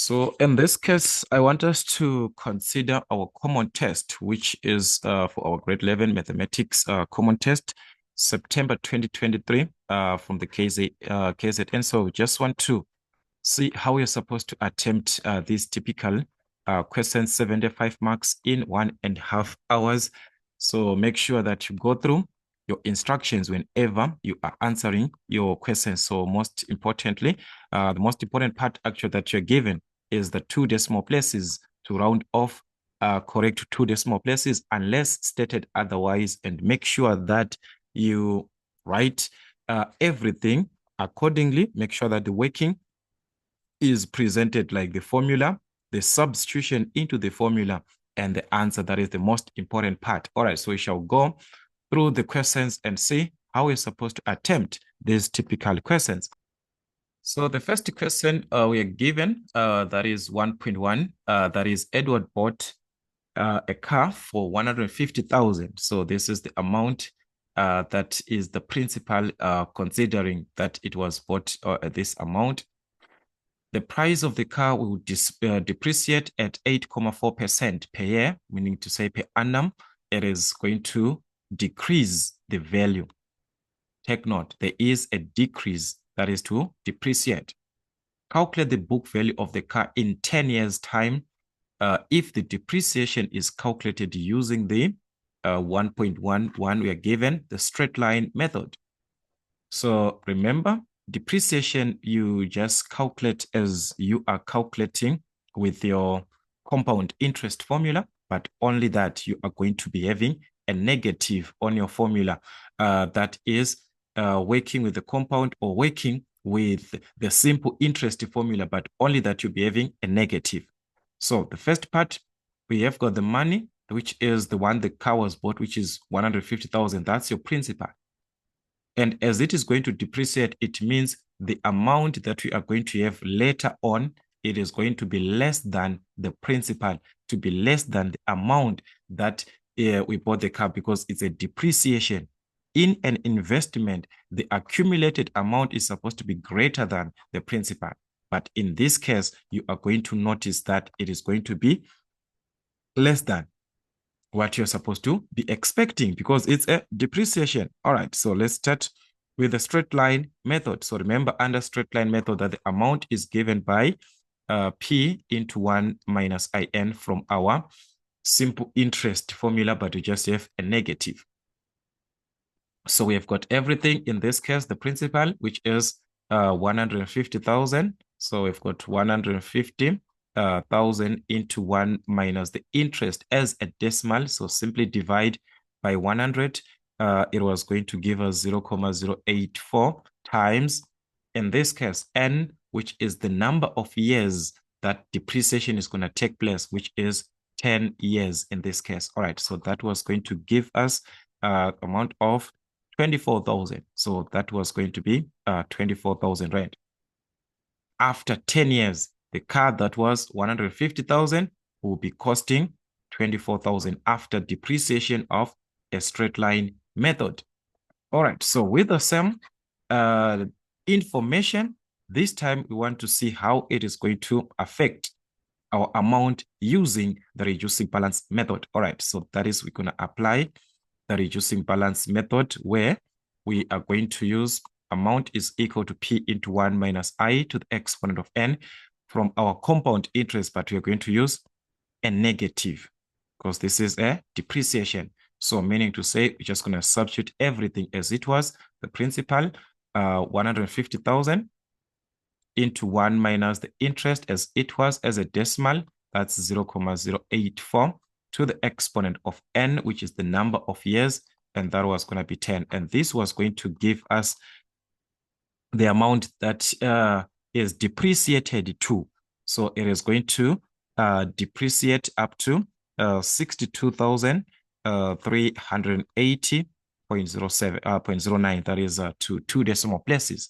So in this case, I want us to consider our common test, which is for our grade 11 mathematics common test, September 2023 from the KZN. So we just want to see how you're supposed to attempt these typical questions, 75 marks in 1.5 hours. So make sure that you go through your instructions whenever you are answering your questions. So most importantly, the most important part actually that you're given is the 2 decimal places to round off correct 2 decimal places unless stated otherwise, and make sure that you write everything accordingly. Make sure that the working is presented like the formula, the substitution into the formula, and the answer. That is the most important part. All right, so we shall go through the questions and see how we're supposed to attempt these typical questions. So the first question we are given, that is 1.1, that is Edward bought a car for 150,000. So this is the amount that is the principal, considering that it was bought at this amount. The price of the car will depreciate at 8.4% per year, meaning to say per annum. It is going to decrease the value. Take note, there is a decrease, that is to depreciate. Calculate the book value of the car in 10 years' time if the depreciation is calculated using the 1.11 we are given, the straight line method. So remember, depreciation, you just calculate as you are calculating with your compound interest formula, but only that you are going to be having a negative on your formula that is working with the compound or working with the simple interest formula, but only that you'll be having a negative. So the first part, we have got the money, which is the one the car was bought, which is 150,000. That's your principal. And as it is going to depreciate, it means the amount that we are going to have later on, it is going to be less than the principal, to be less than the amount that we bought the car, because it's a depreciation. In an investment, the accumulated amount is supposed to be greater than the principal. But in this case, you are going to notice that it is going to be less than what you're supposed to be expecting, because it's a depreciation. All right, so let's start with the straight line method. So remember, under straight line method, that the amount is given by P into 1 minus IN from our simple interest formula, but we just have a negative. So we have got everything in this case, the principal, which is 150,000. So we've got 150,000 into 1 minus the interest as a decimal. So simply divide by 100. It was going to give us 0.084 times, in this case, N, which is the number of years that depreciation is going to take place, which is 10 years in this case. All right, so that was going to give us amount of 24,000. So that was going to be 24,000 rand. After 10 years, the car that was 150,000 will be costing 24,000 after depreciation of a straight line method. All right, so with the same information, this time we want to see how it is going to affect our amount using the reducing balance method. All right, so that is, we're going to apply the reducing balance method, where we are going to use amount is equal to P into 1 minus I to the exponent of N from our compound interest, but we are going to use a negative because this is a depreciation. So meaning to say, we're just going to substitute everything as it was, the principal, 150,000 into 1 minus the interest as it was as a decimal, that's 0.084 to the exponent of N, which is the number of years, and that was going to be 10. And this was going to give us the amount that is depreciated to. So it is going to depreciate up to 62,380.09. That is to 2 decimal places.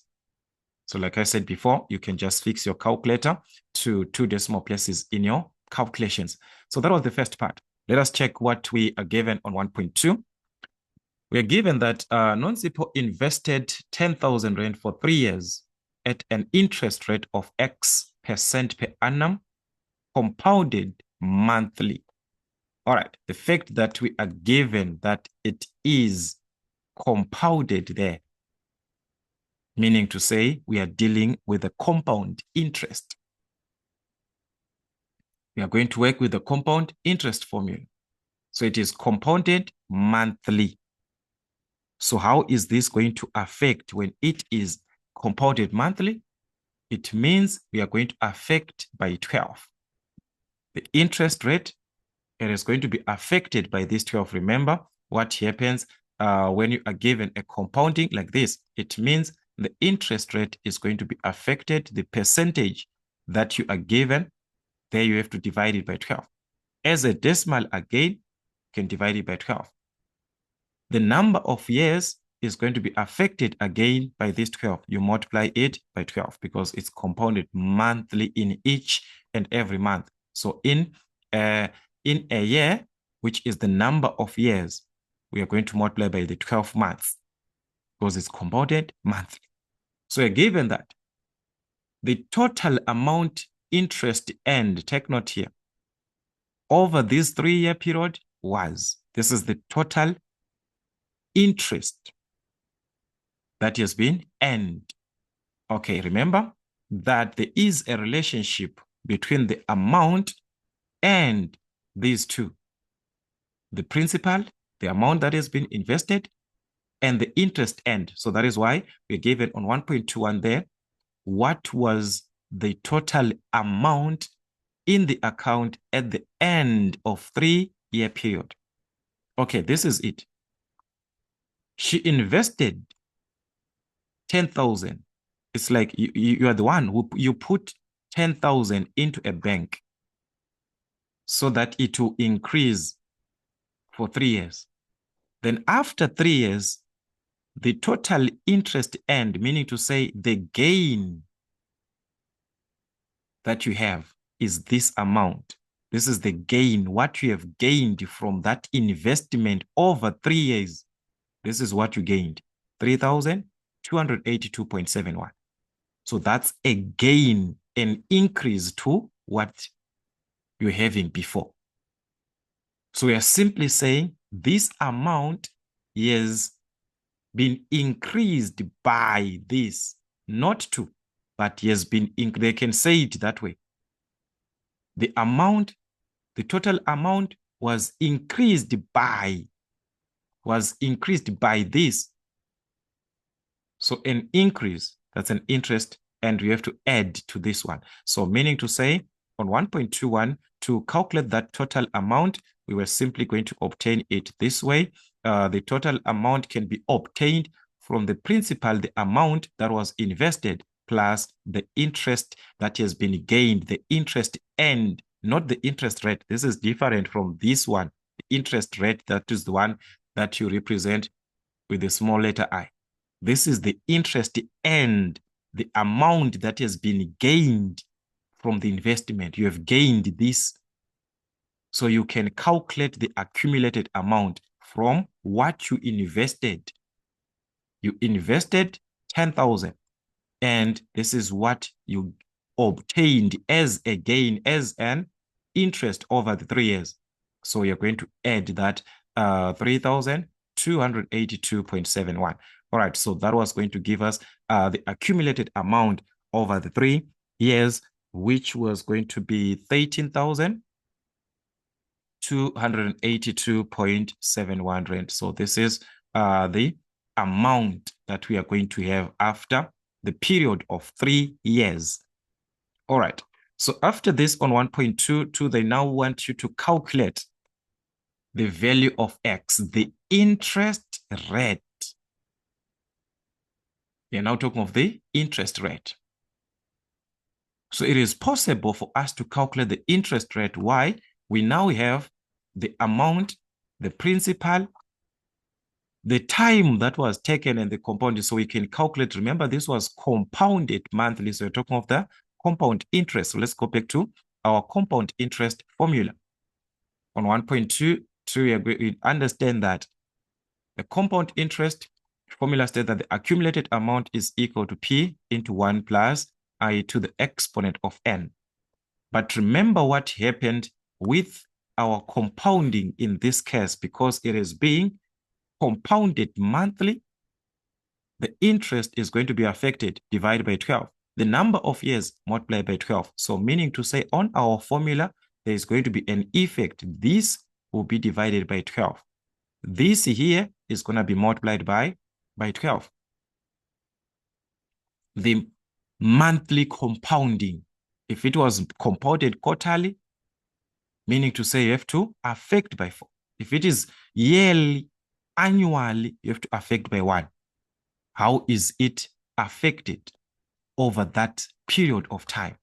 So like I said before, you can just fix your calculator to 2 decimal places in your calculations. So that was the first part. Let us check what we are given on 1.2. We are given that Nonsipo invested 10,000 rand for 3 years at an interest rate of X% per annum compounded monthly. All right, the fact that we are given that it is compounded there, meaning to say we are dealing with a compound interest. We are going to work with the compound interest formula. So it is compounded monthly. So how is this going to affect when it is compounded monthly? It means we are going to affect by 12. The interest rate, it is going to be affected by this 12. Remember what happens when you are given a compounding like this. It means the interest rate is going to be affected. The percentage that you are given, there you have to divide it by 12. As a decimal again, you can divide it by 12. The number of years is going to be affected again by this 12. You multiply it by 12 because it's compounded monthly in each and every month. So in a year, which is the number of years, we are going to multiply by the 12 months because it's compounded monthly. So you're given that the total amount interest earned, take note here, over this 3-year period this is the total interest that has been earned. Okay, remember that there is a relationship between the amount and these two. The principal, the amount that has been invested, and the interest earned. So that is why we're given on 1.21 there, what was the total amount in the account at the end of 3-year period. Okay, this is it. She invested 10,000. It's like you are the one who you put 10,000 into a bank so that it will increase for 3 years. Then after 3 years, the total interest earned, meaning to say the gain that you have is this amount. This is the gain, what you have gained from that investment over 3 years. This is what you gained, 3,282.71. So that's a gain, an increase to what you're having before. So we are simply saying this amount has been increased by this, not to, but has been, they can say it that way. The amount, the total amount was increased by this. So an increase, that's an interest, and we have to add to this one. So meaning to say on 1.21, to calculate that total amount, we were simply going to obtain it this way. The total amount can be obtained from the principal, the amount that was invested, plus the interest that has been gained, the interest earned, not the interest rate. This is different from this one. The interest rate, that is the one that you represent with the small letter I. This is the interest earned, the amount that has been gained from the investment. You have gained this. So you can calculate the accumulated amount from what you invested. You invested 10,000, and this is what you obtained as a gain, as an interest over the 3 years. So you're going to add that 3,282.71. All right, so that was going to give us the accumulated amount over the 3 years, which was going to be 13,282.71 rand. So this is the amount that we are going to have after the period of 3 years. All right, so after this on 1.22, they now want you to calculate the value of X, the interest rate. We are now talking of the interest rate. So it is possible for us to calculate the interest rate. Why? We now have the amount, the principal, the time that was taken, and the compounded. So we can calculate. Remember, this was compounded monthly. So we're talking of the compound interest. So let's go back to our compound interest formula. On 1.22, we understand that the compound interest formula states that the accumulated amount is equal to P into 1 plus I to the exponent of N. But remember what happened with our compounding in this case, because it is being compounded monthly, the interest is going to be affected, divided by 12. The number of years multiplied by 12. So meaning to say on our formula, there is going to be an effect. This will be divided by 12. This here is going to be multiplied by 12. The monthly compounding, if it was compounded quarterly, meaning to say you have to affect by 4. If it is yearly, annually, you have to affect by 1. How is it affected over that period of time?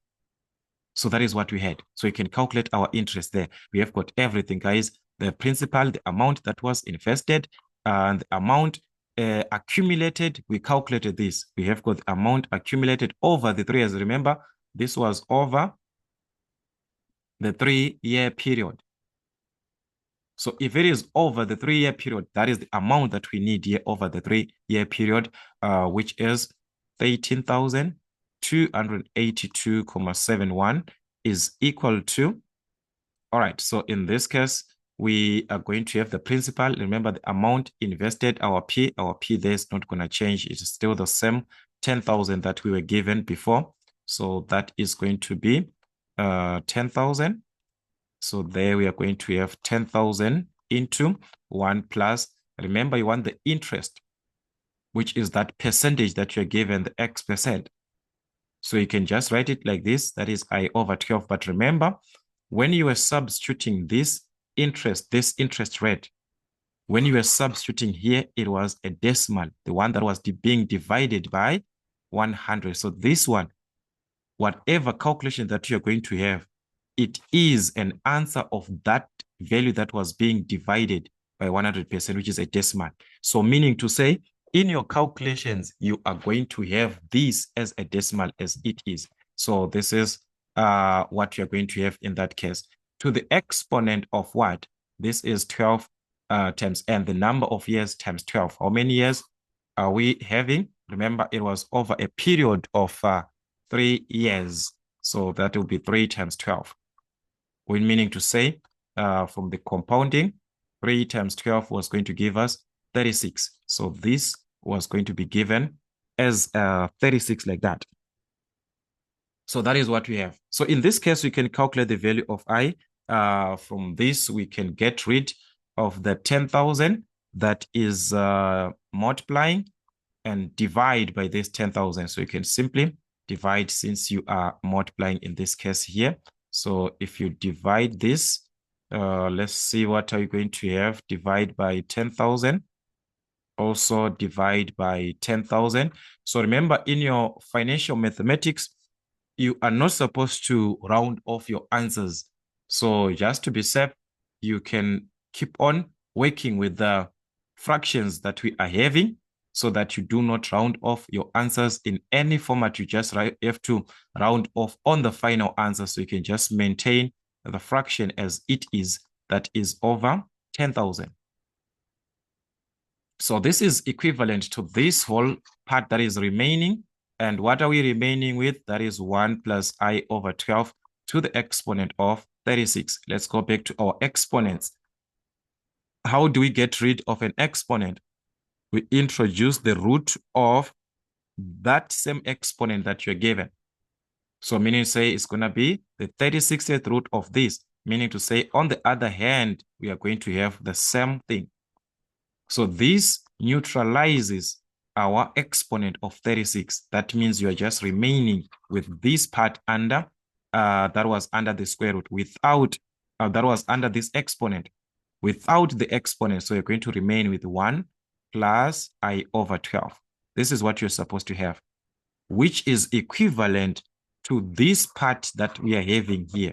So that is what we had. So you can calculate our interest there. We have got everything, guys. The principal, the amount that was invested, and the amount accumulated. We calculated this. We have got the amount accumulated over the 3 years. Remember, this was over the 3-year period. So if it is over the 3-year period, that is the amount that we need here over the 3-year period, which is 13,282.71 is equal to, all right, so in this case, we are going to have the principal. Remember the amount invested, our P there is not going to change. It's still the same 10,000 that we were given before. So that is going to be 10,000. So there we are going to have 10,000 into 1 plus, remember you want the interest, which is that percentage that you're given, the X percent. So you can just write it like this, that is I over 12. But remember, when you were substituting this interest rate, when you were substituting here, it was a decimal, the one that was being divided by 100. So this one, whatever calculation that you're going to have, it is an answer of that value that was being divided by 100%, which is a decimal. So meaning to say, in your calculations, you are going to have this as a decimal as it is. So this is what you're going to have in that case. To the exponent of what? This is 12 times n, the number of years times 12. How many years are we having? Remember, it was over a period of 3 years. So that will be 3 times 12. Meaning to say, from the compounding, 3 times 12 was going to give us 36. So this was going to be given as 36 like that. So that is what we have. So in this case, we can calculate the value of I. From this, we can get rid of the 10,000 that is multiplying and divide by this 10,000. So you can simply divide, since you are multiplying in this case here. So if you divide this, let's see, what are you going to have? Divide by 10,000. Also divide by 10,000. So remember, in your financial mathematics, you are not supposed to round off your answers. So just to be safe, you can keep on working with the fractions that we are having, so that you do not round off your answers in any format. You just have to round off on the final answer, so you can just maintain the fraction as it is, that is over 10,000. So this is equivalent to this whole part that is remaining. And what are we remaining with? That is 1 plus I over 12 to the exponent of 36. Let's go back to our exponents. How do we get rid of an exponent? We introduce the root of that same exponent that you're given. So meaning to say it's going to be the 36th root of this. Meaning to say, on the other hand, we are going to have the same thing. So this neutralizes our exponent of 36. That means you are just remaining with this part under, that was under the square root, without, that was under this exponent, without the exponent. So you're going to remain with 1 plus I over 12. This is what you're supposed to have, which is equivalent to this part that we are having here,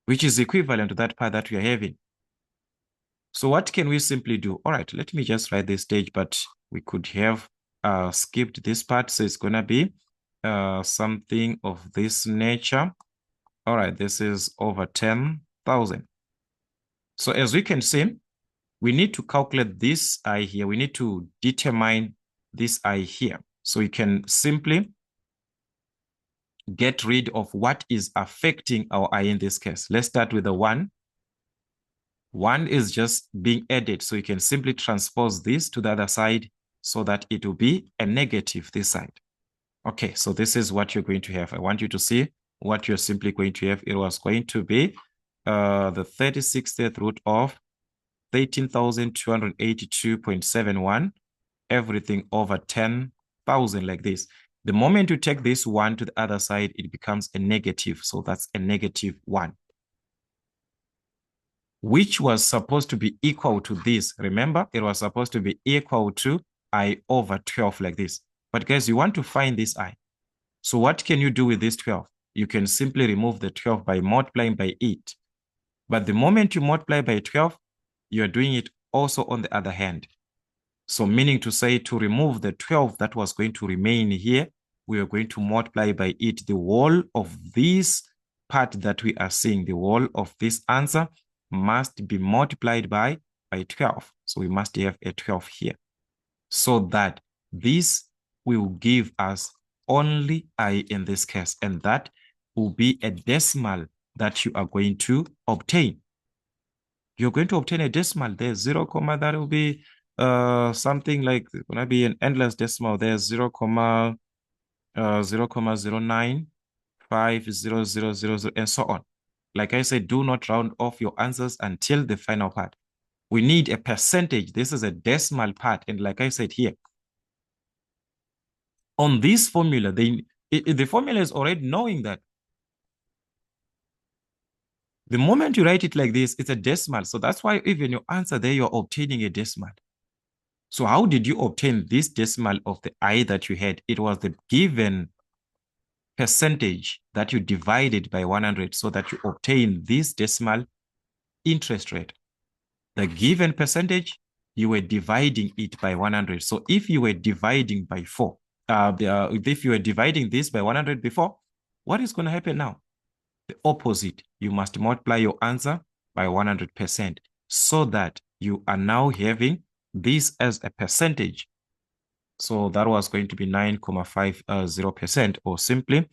which is equivalent to that part that we are having. So what can we simply do? All right, let me just write this stage, but we could have skipped this part. So it's going to be something of this nature. All right, this is over 10,000. So as we can see, we need to calculate this I here. We need to determine this I here. So we can simply get rid of what is affecting our I in this case. Let's start with the 1. 1 is just being added. So you can simply transpose this to the other side so that it will be a negative this side. Okay, so this is what you're going to have. I want you to see what you're simply going to have. It was going to be the 36th root of 13,282.71, everything over 10,000 like this. The moment you take this 1 to the other side, it becomes a negative. So that's a negative 1, which was supposed to be equal to this. Remember, it was supposed to be equal to I over 12 like this. But guys, you want to find this I. So what can you do with this 12? You can simply remove the 12 by multiplying by 8. But the moment you multiply by 12, you're doing it also on the other hand. So meaning to say, to remove the 12 that was going to remain here, we are going to multiply by it the whole of this part that we are seeing. The whole of this answer must be multiplied by 12. So we must have a 12 here, so that this will give us only I in this case, and that will be a decimal that you are going to obtain. You're going to obtain a decimal. There's 0, that will be something like, going to be an endless decimal. There's 0, 0,0950000 and so on. Like I said, do not round off your answers until the final part. We need a percentage. This is a decimal part. And like I said here, on this formula, the formula is already knowing that the moment you write it like this, it's a decimal. So that's why even your answer there, you're obtaining a decimal. So how did you obtain this decimal of the I that you had? It was the given percentage that you divided by 100 so that you obtain this decimal interest rate. The given percentage, you were dividing it by 100. So if you were dividing by 4, if you were dividing this by 100 before, what is going to happen now? The opposite. You must multiply your answer by 100% so that you are now having this as a percentage. So that was going to be 9.50%, or simply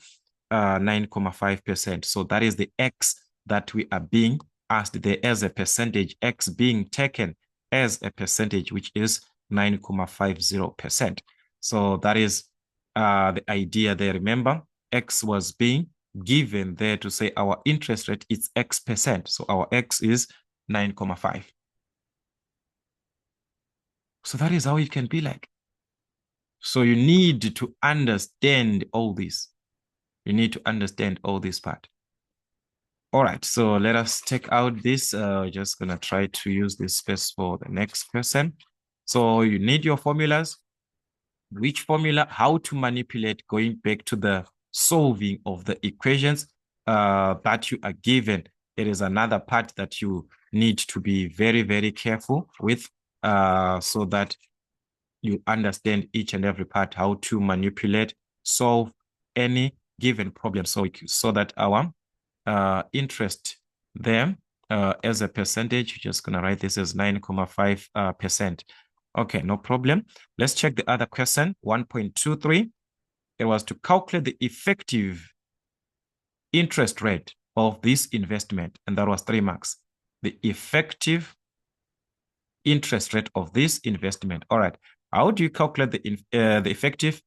9.5%. So that is the X that we are being asked there as a percentage, X being taken as a percentage, which is 9.50%. So that is the idea there. Remember, X was being given there to say our interest rate is X%. So our X is 9.5. So that is how it can be like. So you need to understand all this. You need to understand all this part. All right, so let us take out this. Just gonna try to use this space for the next person. So you need your formulas. Which formula, how to manipulate, going back to the solving of the equations that you are given. It is another part that you need to be very, very careful with so that you understand each and every part, how to manipulate, solve any given problem. So that our interest there as a percentage, you're just going to write this as 9.5%. Okay, no problem. Let's check the other question, 1.23. It was to calculate the effective interest rate of this investment, and that was 3 marks. The effective interest rate of this investment. All right, how do you calculate the effective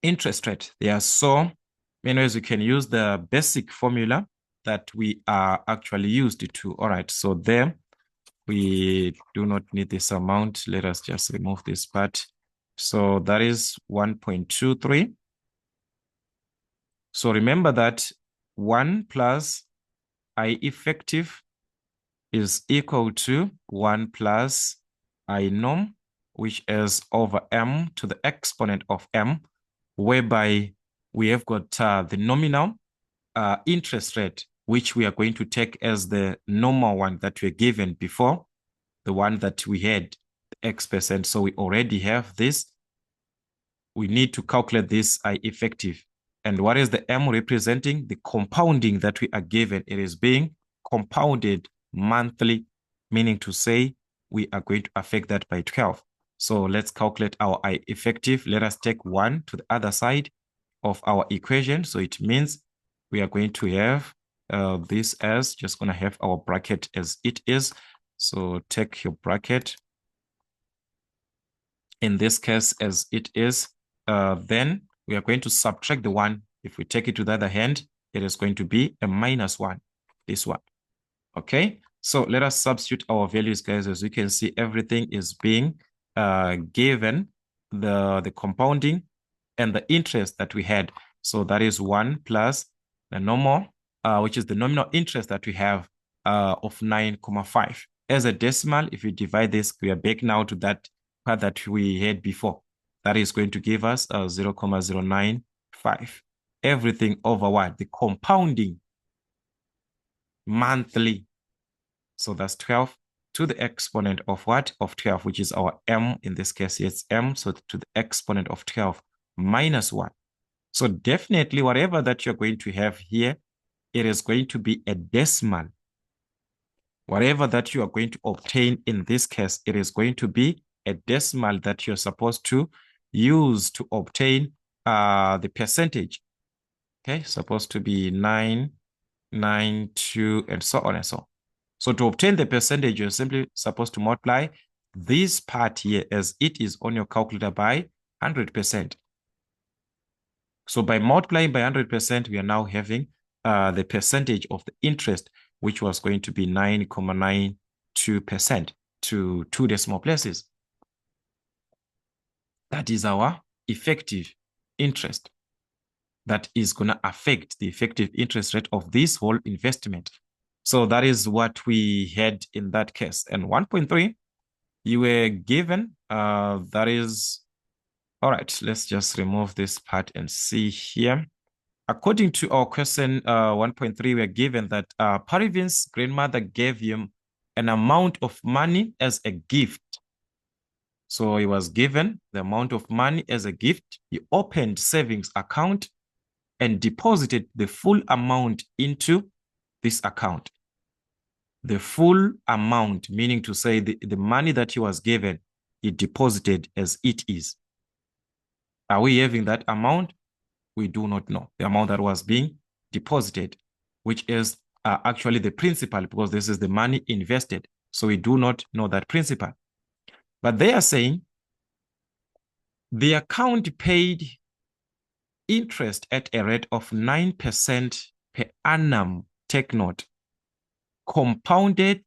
interest rate? There are so many ways. You can use the basic formula that we are actually used to. All right, so there we do not need this amount. Let us just remove this part. So that is 1.23. So remember that 1 plus I effective is equal to 1 plus I norm, which is over m to the exponent of m, whereby we have got the nominal interest rate, which we are going to take as the normal one that we were given before, the one that we had, the X%. So we already have this. We need to calculate this I effective. And what is the M representing? The compounding that we are given. It is being compounded monthly, meaning to say we are going to affect that by 12. So let's calculate our I effective. Let us take 1 to the other side. of our equation. So it means we are going to have this as, just going to have our bracket as it is. So take your bracket, in this case, as it is. Then we are going to subtract the 1. If we take it to the other hand, it is going to be a -1, this one. Okay, so let us substitute our values, guys. As you can see, everything is being given the compounding and the interest that we had. So that is 1 plus the normal, which is the nominal interest that we have of 9,5. As a decimal, if you divide this, we are back now to that part that we had before. That is going to give us 0,095. Everything over what? The compounding monthly. So that's 12 to the exponent of what? Of 12, which is our m. In this case, it's m. So to the exponent of 12 minus 1. So definitely whatever that you're going to have here, it is going to be a decimal. Whatever that you are going to obtain in this case, it is going to be a decimal that you're supposed to use to obtain the percentage. Okay, supposed to be 992 and so on and so on. So to obtain the percentage, you're simply supposed to multiply this part here as it is on your calculator by 100%. So by multiplying by 100%, we are now having the percentage of the interest, which was going to be 9,92% to 2 decimal places. That is our effective interest. That is going to affect the effective interest rate of this whole investment. So that is what we had in that case. And 1.3, you were given, that is, all right, let's just remove this part and see here. According to our question 1.3, we are given that Parivin's grandmother gave him an amount of money as a gift. So he was given the amount of money as a gift. He opened savings account and deposited the full amount into this account. The full amount, meaning to say the money that he was given, he deposited as it is. Are we having that amount? We do not know the amount that was being deposited, which is actually the principal, because this is the money invested. So we do not know that principal. But they are saying the account paid interest at a rate of 9% per annum, take note, compounded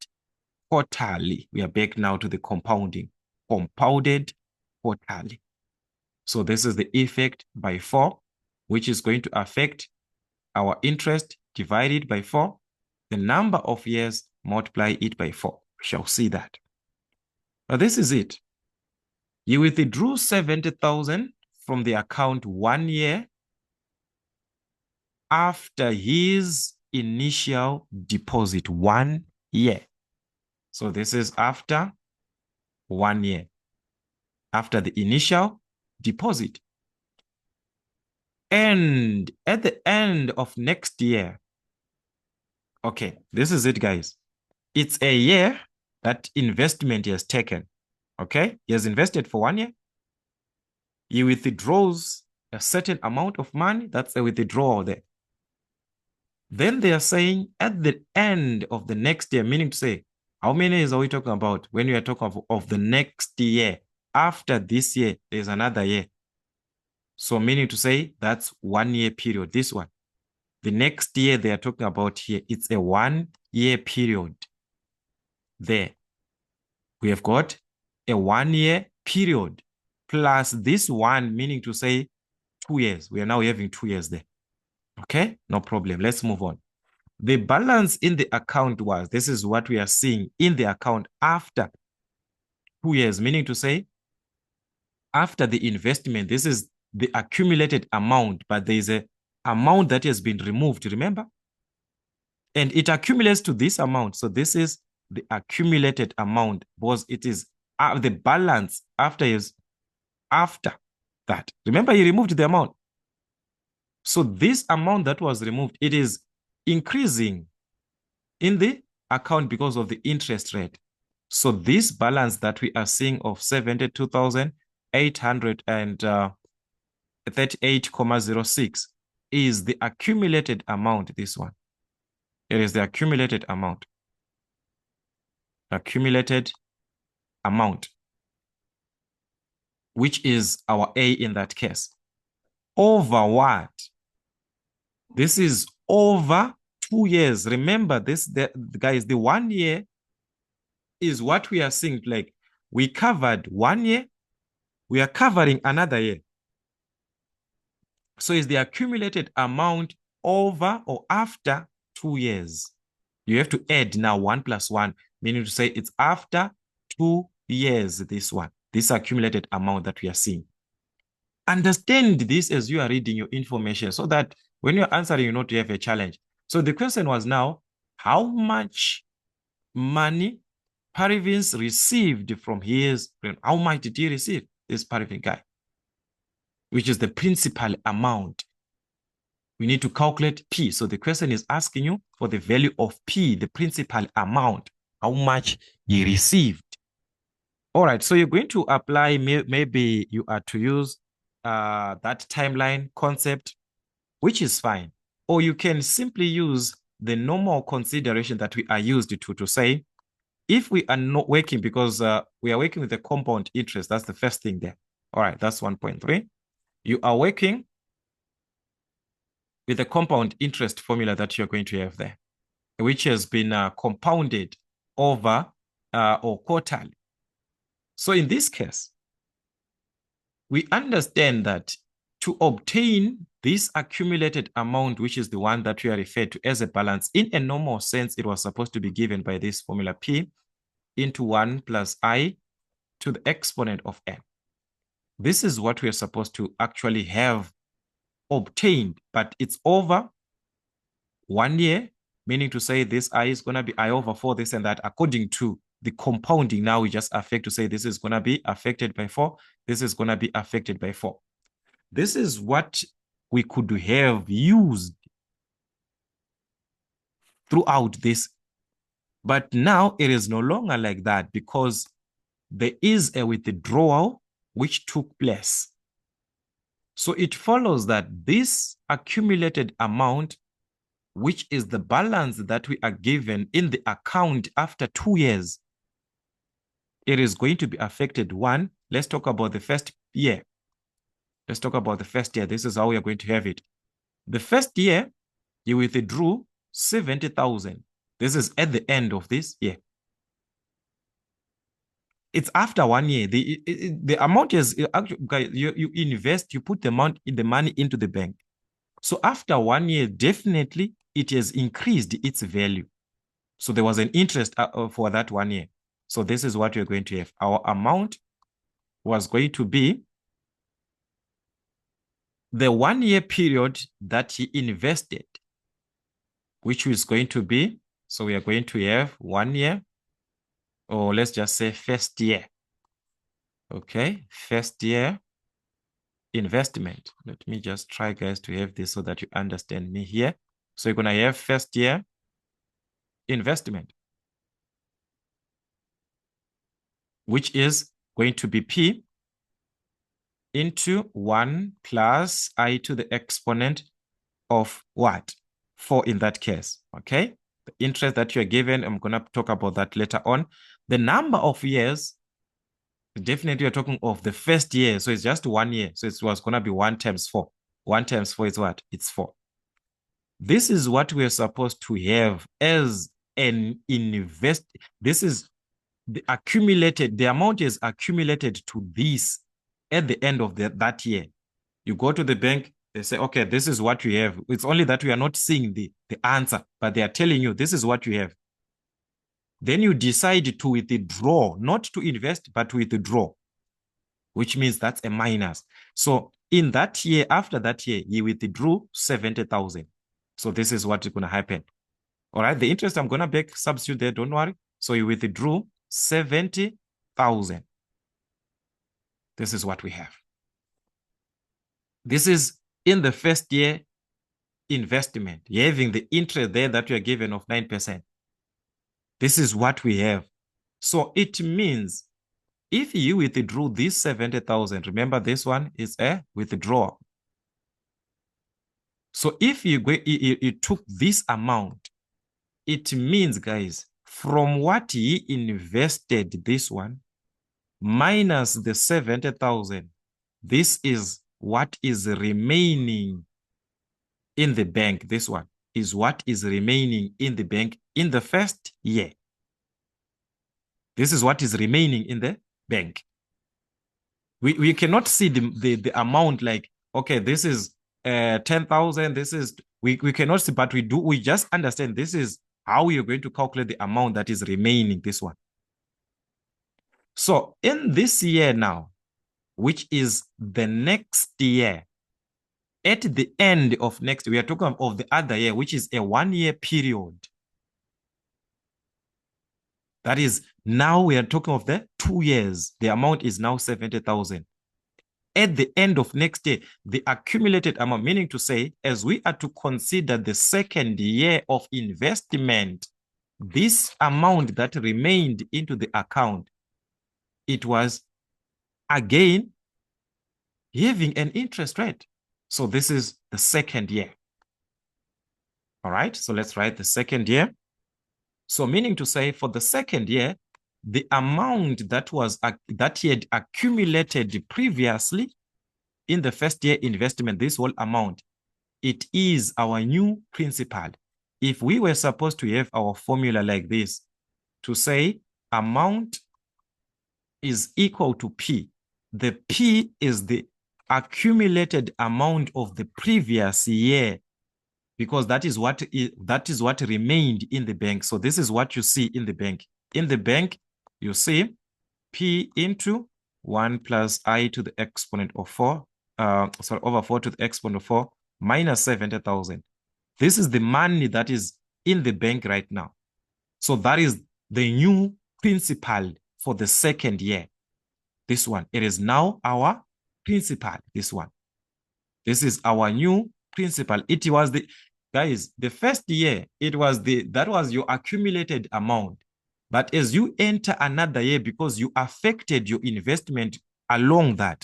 quarterly. We are back now to the compounding, compounded quarterly. So this is the effect by 4, which is going to affect our interest divided by 4. The number of years, multiply it by 4. We shall see that. Now this is it. You withdrew 70,000 from the account 1 year after his initial deposit, 1 year. So this is after 1 year, after the initial deposit. And at the end of next year, okay, this is it, guys. It's a year that investment he has taken. Okay, he has invested for 1 year. He withdraws a certain amount of money. That's a withdrawal there. Then they are saying at the end of the next year, meaning to say, how many years are we talking about when we are talking of the next year? After this year, there's another year. So meaning to say that's 1 year period, this one. The next year they are talking about here, it's a 1 year period. There. We have got a 1 year period plus this one, meaning to say 2 years. We are now having 2 years there. Okay, no problem. Let's move on. The balance in the account was, this is what we are seeing in the account after 2 years, meaning to say after the investment, this is the accumulated amount, but there is a amount that has been removed, remember? And it accumulates to this amount. So this is the accumulated amount, because it is the balance after that. Remember, he removed the amount. So this amount that was removed, it is increasing in the account because of the interest rate. So this balance that we are seeing of 72,800 and 38,06 is the accumulated amount, this one. It is the accumulated amount. Accumulated amount, which is our A in that case. Over what? This is over 2 years. Remember this, guys, the 1 year is what we are seeing. Like we covered 1 year, we are covering another year. So it's the accumulated amount over or after 2 years. You have to add now 1 plus 1, meaning to say it's after 2 years, this one, this accumulated amount that we are seeing. Understand this as you are reading your information so that when you're answering, you know to have a challenge. So the question was now, how much money Parvins received from his friend? How much did he receive, this Parvin guy? Which is the principal amount. We need to calculate P. So the question is asking you for the value of P, the principal amount, how much he received. All right, so you're going to apply, maybe you are to use that timeline concept, which is fine. Or you can simply use the normal consideration that we are used to say, if we are not working, because we are working with the compound interest, that's the first thing there. All right, that's 1.3. You are working with the compound interest formula that you're going to have there, which has been compounded over or quarterly. So in this case, we understand that to obtain this accumulated amount, which is the one that we are referred to as a balance, in a normal sense, it was supposed to be given by this formula P into 1 plus I to the exponent of n. This is what we are supposed to actually have obtained, but it's over 1 year, meaning to say this I is going to be I over 4, this and that, according to the compounding. Now we just affect to say this is going to be affected by 4, this is going to be affected by 4. This is what we could have used throughout this. But now it is no longer like that because there is a withdrawal which took place. So it follows that this accumulated amount, which is the balance that we are given in the account after 2 years, it is going to be affected. One, let's talk about the first year. Let's talk about the first year. This is how we are going to have it. The first year, you withdrew 70,000. This is at the end of this year. It's after 1 year. The amount is actually, you invest, you put the amount in the money into the bank. So after 1 year, definitely it has increased its value. So there was an interest for that 1 year. So this is what you're going to have. Our amount was going to be the 1 year period that he invested, which is going to be, so we are going to have 1 year, or let's just say first year. Okay, first year investment. Let me just try, guys, to have this so that you understand me here. So you're going to have first year investment, which is going to be P into 1 plus I to the exponent of what? 4 in that case, okay? The interest that you're given, I'm going to talk about that later on. The number of years, definitely you're talking of the first year, so it's just 1 year. So it was going to be 1 times 4. 1 times 4 is what? It's 4. This is what we're supposed to have as an invest. This is the accumulated, the amount is accumulated to this at the end of that year. You go to the bank, they say, okay, this is what you have. It's only that we are not seeing the answer, but they are telling you this is what you have. Then you decide to withdraw, not to invest, but to withdraw, which means that's a minus. So in that year, after that year, you withdrew 70,000. So this is what's going to happen. All right, the interest I'm going to back substitute there, don't worry. So you withdrew 70,000. This is what we have. This is in the first year investment. You're having the interest there that you are given of 9%. This is what we have. So it means if you withdrew this 70,000, remember this one is a withdrawal. So if you took this amount, it means, guys, from what he invested, this one, minus the 70,000, this is what is remaining in the bank. This one is what is remaining in the bank in the first year. This is what is remaining in the bank. We cannot see the amount like, okay, this is 10,000, this is, we cannot see, but we just understand this is how we are going to calculate the amount that is remaining, this one. So in this year now, which is the next year, at the end of next, we are talking of the other year, which is a 1 year period. That is, now we are talking of the 2 years. The amount is now 70,000. At the end of next year, the accumulated amount, meaning to say, as we are to consider the second year of investment, this amount that remained into the account, it was again having an interest rate. So this is the second year. All right, so let's write the second year. So meaning to say, for the second year, the amount that he had accumulated previously in the first year investment, this whole amount, it is our new principal. If we were supposed to have our formula like this, to say amount is equal to P, the P is the accumulated amount of the previous year, because that is what remained in the bank. So this is what you see in the bank. In the bank, you see P into 1 plus I to the exponent of 4, over 4 to the exponent of 4 minus 70,000. This is the money that is in the bank right now. So that is the new principal for the second year. This one, it is now our principal, this one. This is our new principal. It was the, guys, the first year, that was your accumulated amount. But as you enter another year, because you affected your investment along that,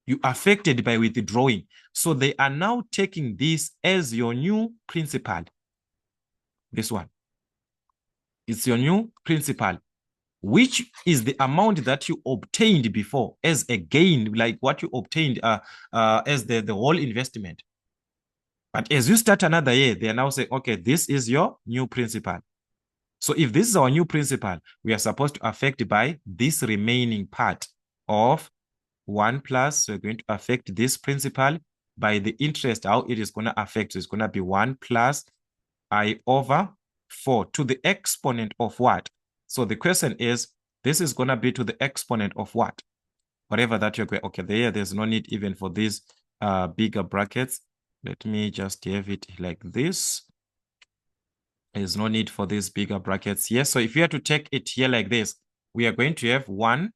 you affected by withdrawing. So they are now taking this as your new principal. This one. It's your new principal, which is the amount that you obtained before as a gain, like what you obtained as the whole investment. But as you start another year, they are now saying, okay, this is your new principal. So if this is our new principal, we are supposed to affect by this remaining part of 1 plus, we're going to affect this principal by the interest, how it is going to affect. So it's going to be 1 plus I over 4 to the exponent of what? So the question is, this is going to be to the exponent of what? Whatever that you're going, okay, there's no need even for these bigger brackets. Let me just have it like this. There's no need for these bigger brackets here. So if you have to take it here like this, we are going to have 1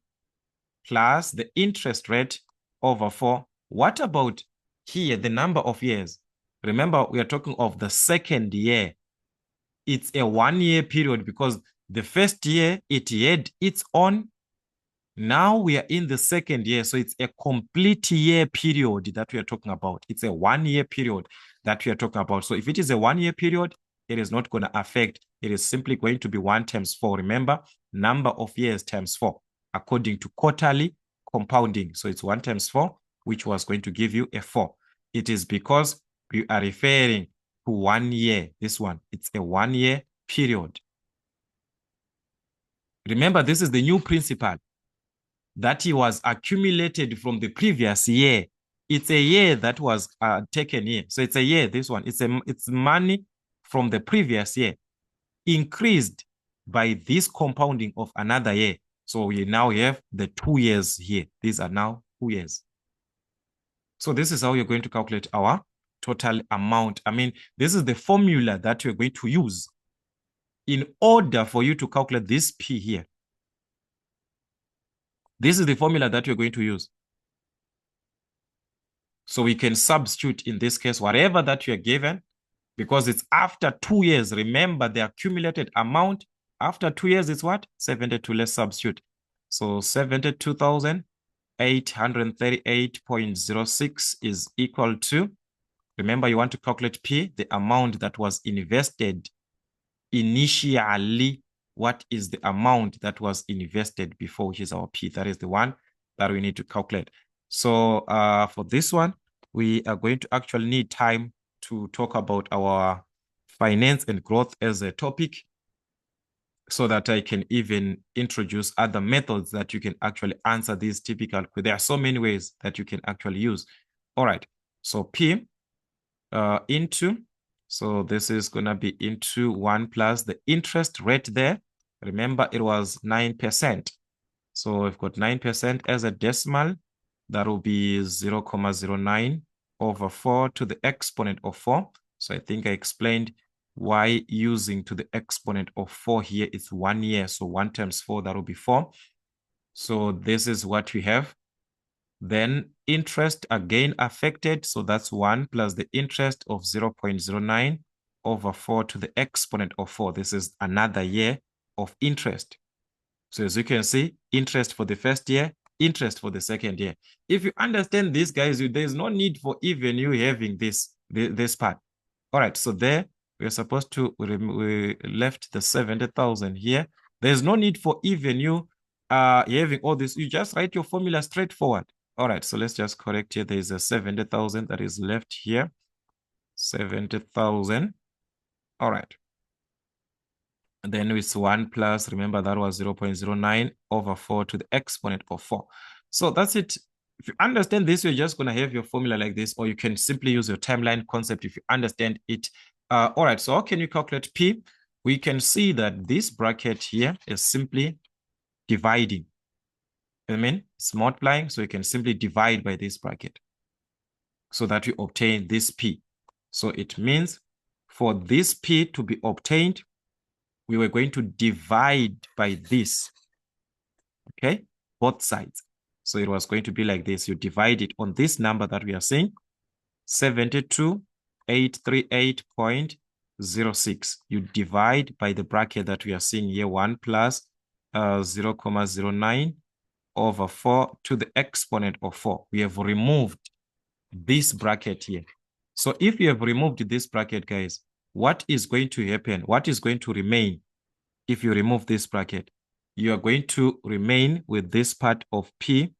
plus the interest rate over 4. What about here, the number of years? Remember, we are talking of the second year. It's a 1 year period because the first year it had its own. Now we are in the second year. So it's a complete year period that we are talking about. It's a 1 year period that we are talking about. So if it is a 1 year period, it is not going to affect. It is simply going to be 1 times 4. Remember, number of years times 4, according to quarterly compounding. So it's 1 times 4, which was going to give you a 4. It is because we are referring to 1 year. This one, it's a 1 year period. Remember, this is the new principal that he was accumulated from the previous year. It's a year that was taken here. So it's a year, this one. It's money from the previous year increased by this compounding of another year. So we now have the 2 years here. These are now 2 years. So this is how you're going to calculate our total amount. I mean, this is the formula that you're going to use in order for you to calculate this P here. This is the formula that you're going to use. So we can substitute in this case, whatever that you're given, because it's after 2 years. Remember the accumulated amount after 2 years is what? 72. Let's substitute. So 72,838.06 is equal to Remember, you want to calculate P, the amount that was invested initially. What is the amount that was invested before, which is our P? That is the one that we need to calculate. So for this one, we are going to actually need time to talk about our finance and growth as a topic, so that I can even introduce other methods that you can actually answer these typical. There are so many ways that you can actually use. All right. So P into, so this is going to be into 1 plus the interest rate there. Remember, it was 9%. So we've got 9% as a decimal. That will be 0.09 over 4 to the exponent of 4. So I think I explained why using to the exponent of 4 here is 1 year. So 1 times 4, that will be 4. So this is what we have. Then interest again affected. So that's 1 plus the interest of 0.09 over 4 to the exponent of 4. This is another year of interest. So as you can see, interest for the first year, interest for the second year. If you understand this, guys, there's no need for even you having this part. All right, so there we're supposed to, we left the 70,000 here. There's no need for even you having all this. You just write your formula straightforward. All right, so let's just correct here. There's a 70,000 that is left here. 70,000. All right. And then it's 1 plus, remember that was 0.09 over 4 to the exponent of 4. So that's it. If you understand this, you're just going to have your formula like this, or you can simply use your timeline concept if you understand it. All right, so how can you calculate P? We can see that this bracket here is simply dividing. I mean, it's multiplying, so you can simply divide by this bracket so that you obtain this P. So it means for this P to be obtained, we were going to divide by this, okay? Both sides. So it was going to be like this. You divide it on this number that we are seeing, 72,838.06. You divide by the bracket that we are seeing here, 1 plus 0.09 over 4 to the exponent of 4. We have removed this bracket here. So if you have removed this bracket, guys, what is going to happen? What is going to remain if you remove this bracket? You are going to remain with this part of P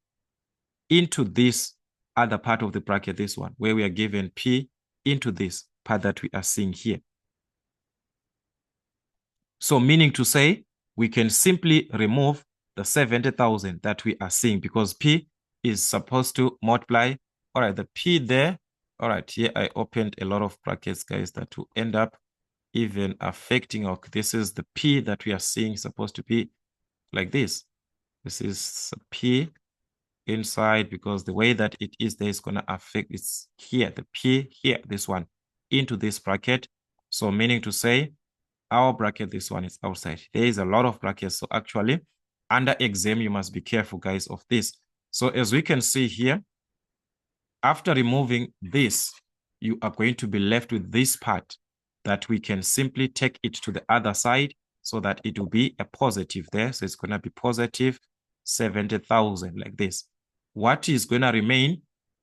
into this other part of the bracket, this one, where we are given P into this part that we are seeing here. So meaning to say, we can simply remove the 70,000 that we are seeing because P is supposed to multiply. All right, the P there. All right, here I opened a lot of brackets, guys, that will end up even affecting, okay, this is the P that we are seeing supposed to be like this. This is a P inside because the way that it is there is going to affect, it's here, the P here, this one, into this bracket. So meaning to say, our bracket, this one is outside. There is a lot of brackets. So actually, under exam, you must be careful, guys, of this. So as we can see here, after removing this, you are going to be left with this part that we can simply take it to the other side so that it will be a positive there. So it's going to be positive 70,000 like this. What is going to remain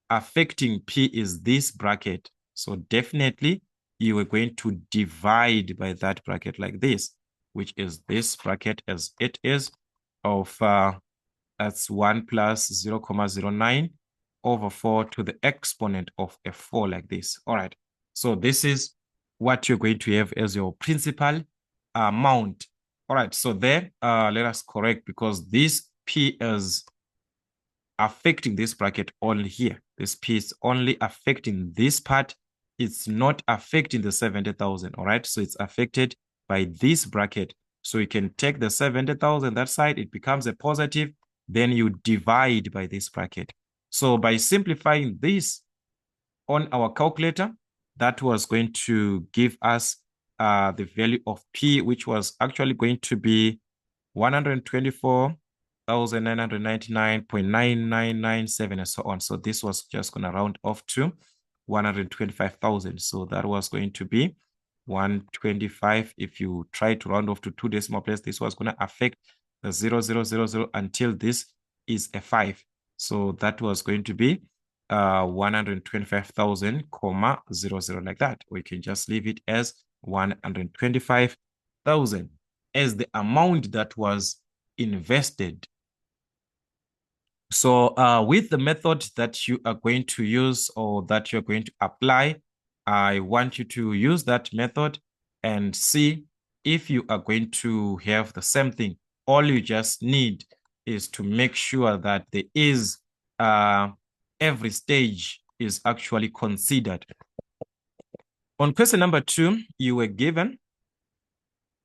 affecting P is this bracket. So definitely you are going to divide by that bracket like this, which is this bracket as it is of, that's 1 plus 0.09 over 4 to the exponent of a 4 like this. All right. So this is what you're going to have as your principal amount. All right. So there, let us correct because this P is affecting this bracket only here. This P is only affecting this part. It's not affecting the 70,000. All right. So it's affected by this bracket. So you can take the 70,000 that side, it becomes a positive. Then you divide by this bracket. So by simplifying this on our calculator, that was going to give us the value of P, which was actually going to be 124,999.9997 and so on. So this was just going to round off to 125,000. So that was going to be 125. If you try to round off to 2 decimal places, this was going to affect the 0000 until this is a 5. So that was going to be 125,000, 00 like that. We can just leave it as 125,000 as the amount that was invested. So with the method that you are going to use or that you're going to apply, I want you to use that method and see if you are going to have the same thing. All you just need is to make sure that there is every stage is actually considered. On question number 2, you were given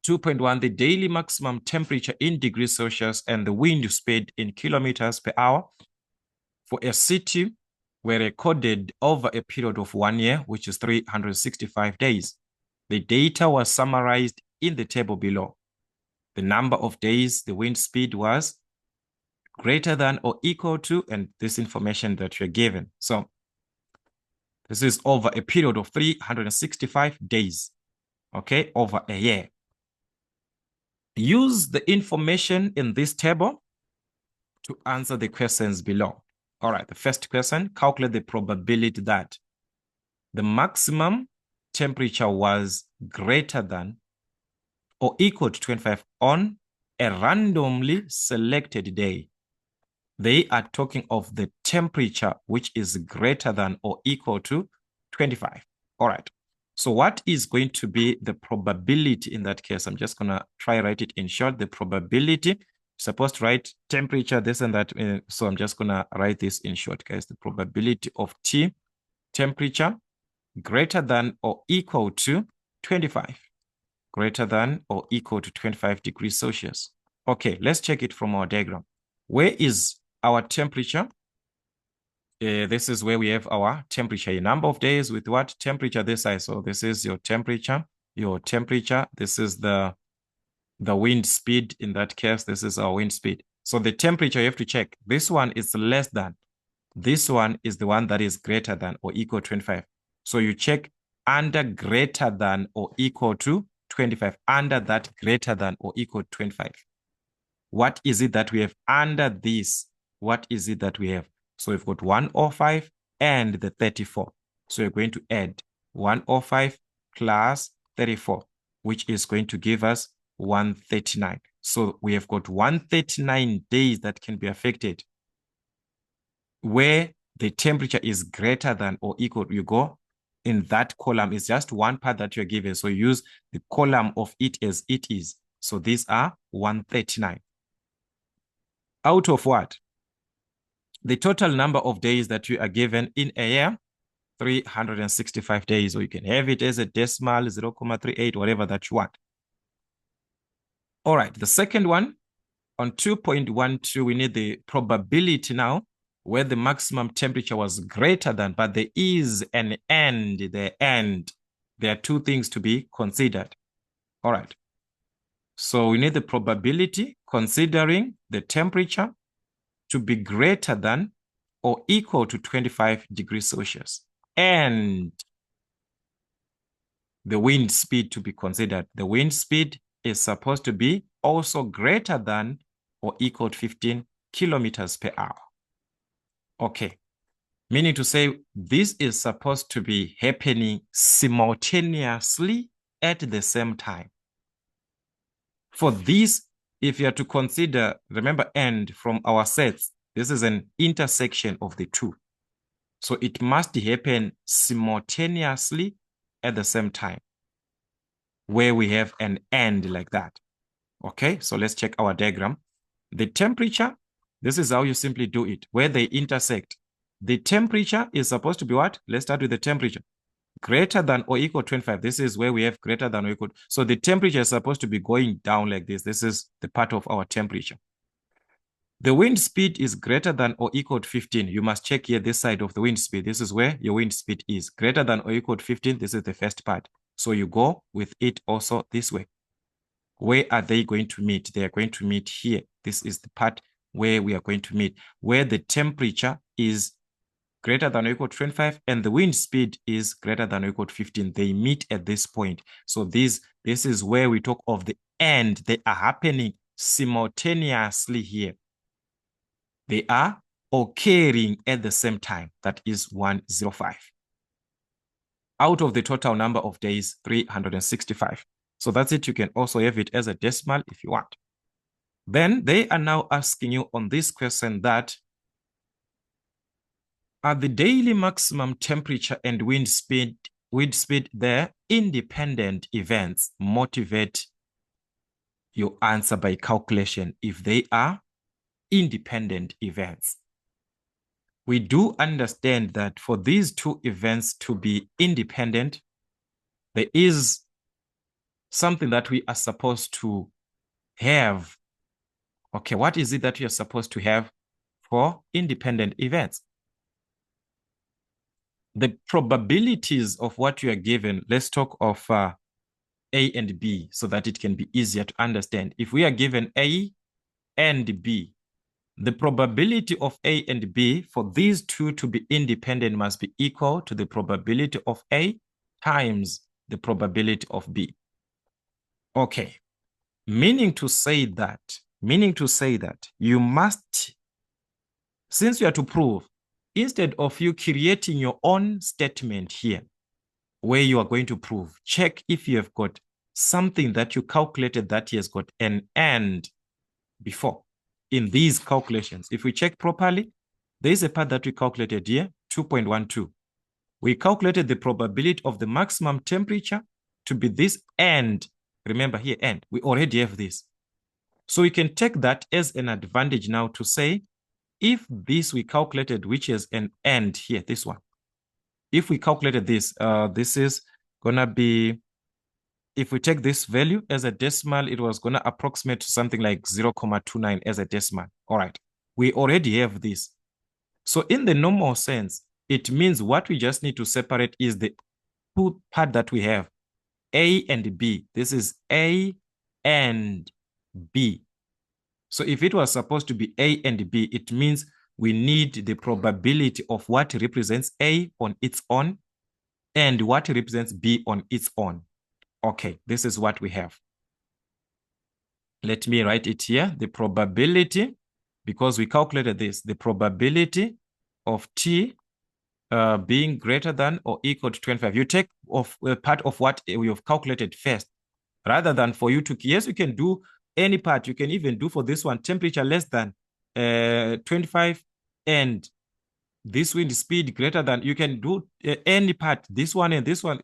2.1, the daily maximum temperature in degrees Celsius and the wind speed in kilometers per hour for a city were recorded over a period of 1 year, which is 365 days. The data was summarized in the table below. The number of days the wind speed was greater than or equal to, and this information that you're given. So this is over a period of 365 days, okay, over a year. Use the information in this table to answer the questions below. All right, the first question, calculate the probability that the maximum temperature was greater than or equal to 25 on a randomly selected day. They are talking of the temperature which is greater than or equal to 25. All right. So what is going to be the probability in that case? I'm just going to try write it in short. The probability, supposed to write temperature, this and that. So I'm just going to write this in short, guys. The probability of T, temperature, greater than or equal to 25. Greater than or equal to 25 degrees Celsius. Okay, let's check it from our diagram. Where is our temperature? This is where we have our temperature, a number of days with what temperature this side. So this is your temperature. This is the wind speed in that case. This is our wind speed. So the temperature you have to check. This one is less than. This one is the one that is greater than or equal to 25. So you check under greater than or equal to 25. Under that greater than or equal to 25. What is it that we have under this? What is it that we have? So we've got 105 and the 34. So you're going to add 105 plus 34, which is going to give us 139. So we have got 139 days that can be affected where the temperature is greater than or equal. You go in that column. It's just one part that you're given. So use the column of it as it is. So these are 139. Out of what? The total number of days that you are given in a year, 365 days, or you can have it as a decimal, 0.38, whatever that you want. All right, the second one, on 2.12, we need the probability now, where the maximum temperature was greater than, but there is an end, the end. There are two things to be considered. All right. So we need the probability considering the temperature to be greater than or equal to 25 degrees Celsius. And the wind speed to be considered. The wind speed is supposed to be also greater than or equal to 15 kilometers per hour. Okay. Meaning to say this is supposed to be happening simultaneously at the same time. For this, if you are to consider, remember end from our sets, this is an intersection of the two. So it must happen simultaneously at the same time, where we have an end like that. Okay, so let's check our diagram. The temperature, this is how you simply do it, where they intersect. The temperature is supposed to be what? Let's start with the temperature. Greater than or equal to 25. This is where we have greater than or equal. So the temperature is supposed to be going down like this. This is the part of our temperature. The wind speed is greater than or equal to 15. You must check here this side of the wind speed. This is where your wind speed is. Greater than or equal to 15. This is the first part. So you go with it also this way. Where are they going to meet? They are going to meet here. This is the part where we are going to meet, where the temperature is greater than or equal to 25 and the wind speed is greater than or equal to 15. They meet at this point. So this is where we talk of the end. They are happening simultaneously here. They are occurring at the same time. That is 105. Out of the total number of days, 365. So that's it. You can also have it as a decimal if you want. Then they are now asking you on this question that are the daily maximum temperature and wind speed their independent events? Motivate your answer by calculation if they are independent events. We do understand that for these two events to be independent, there is something that we are supposed to have. Okay, what is it that we are supposed to have for independent events? The probabilities of what you are given, let's talk of A and B so that it can be easier to understand. If we are given A and B, the probability of A and B for these two to be independent must be equal to the probability of A times the probability of B. Okay, meaning to say that you must, since you are to prove, instead of you creating your own statement here, where you are going to prove, check if you have got something that you calculated that has got an and before. In these calculations, if we check properly, there is a part that we calculated here, 2.12. We calculated the probability of the maximum temperature to be this and, remember here, and, we already have this. So we can take that as an advantage now to say, if this we calculated, which is an and here, this one, if we calculated this, this is gonna be, if we take this value as a decimal, it was gonna approximate to something like 0.29 as a decimal. All right, we already have this. So in the normal sense, it means what we just need to separate is the two part that we have, A and B. This is A and B. So if it was supposed to be A and B, it means we need the probability of what represents A on its own and what represents B on its own. Okay, this is what we have. Let me write it here. The probability, because we calculated this, the probability of T being greater than or equal to 25. You take off part of what we have calculated first, rather than for you to, yes, you can do any part. You can even do for this one, temperature less than 25 and this wind speed greater than, you can do any part, this one and this one.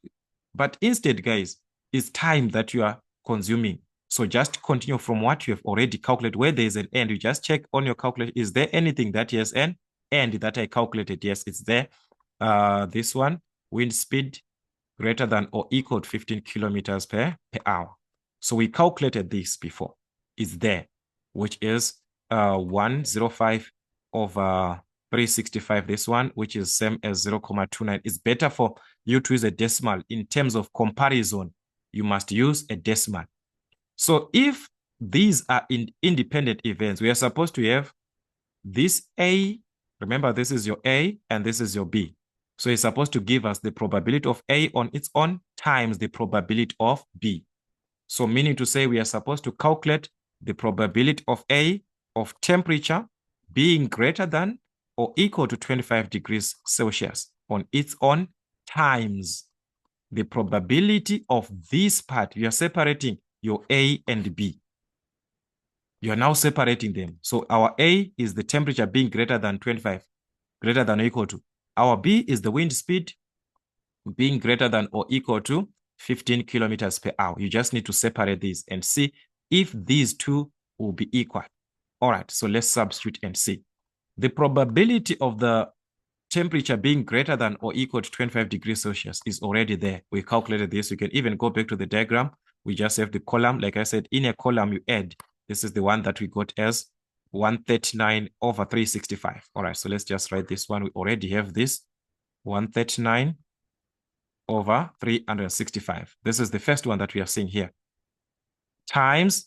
But instead, guys, it's time that you are consuming. So just continue from what you have already calculated. Where there is an end, you just check on your calculator. Is there anything that has an end that I calculated? Yes, it's there. This one, wind speed greater than or equal to 15 kilometers per hour. So we calculated this before. It's there, which is 105 over 365. This one, which is same as 0.29. It's better for you to use a decimal. In terms of comparison, you must use a decimal. So if these are independent events, we are supposed to have this A. Remember, this is your A and this is your B. So it's supposed to give us the probability of A on its own times the probability of B. So meaning to say we are supposed to calculate the probability of A of temperature being greater than or equal to 25 degrees Celsius on its own times the probability of this part. You are separating your A and B. You are now separating them. So our A is the temperature being greater than 25, greater than or equal to. Our B is the wind speed being greater than or equal to 15 kilometers per hour. You just need to separate these and see if these two will be equal. All right, so let's substitute and see. The probability of the temperature being greater than or equal to 25 degrees Celsius is already there. We calculated this. You can even go back to the diagram. We just have the column. Like I said, in a column you add. This is the one that we got as 139 over 365. All right, so let's just write this one. We already have this 139 over 365. This is the first one that we are seeing here. Times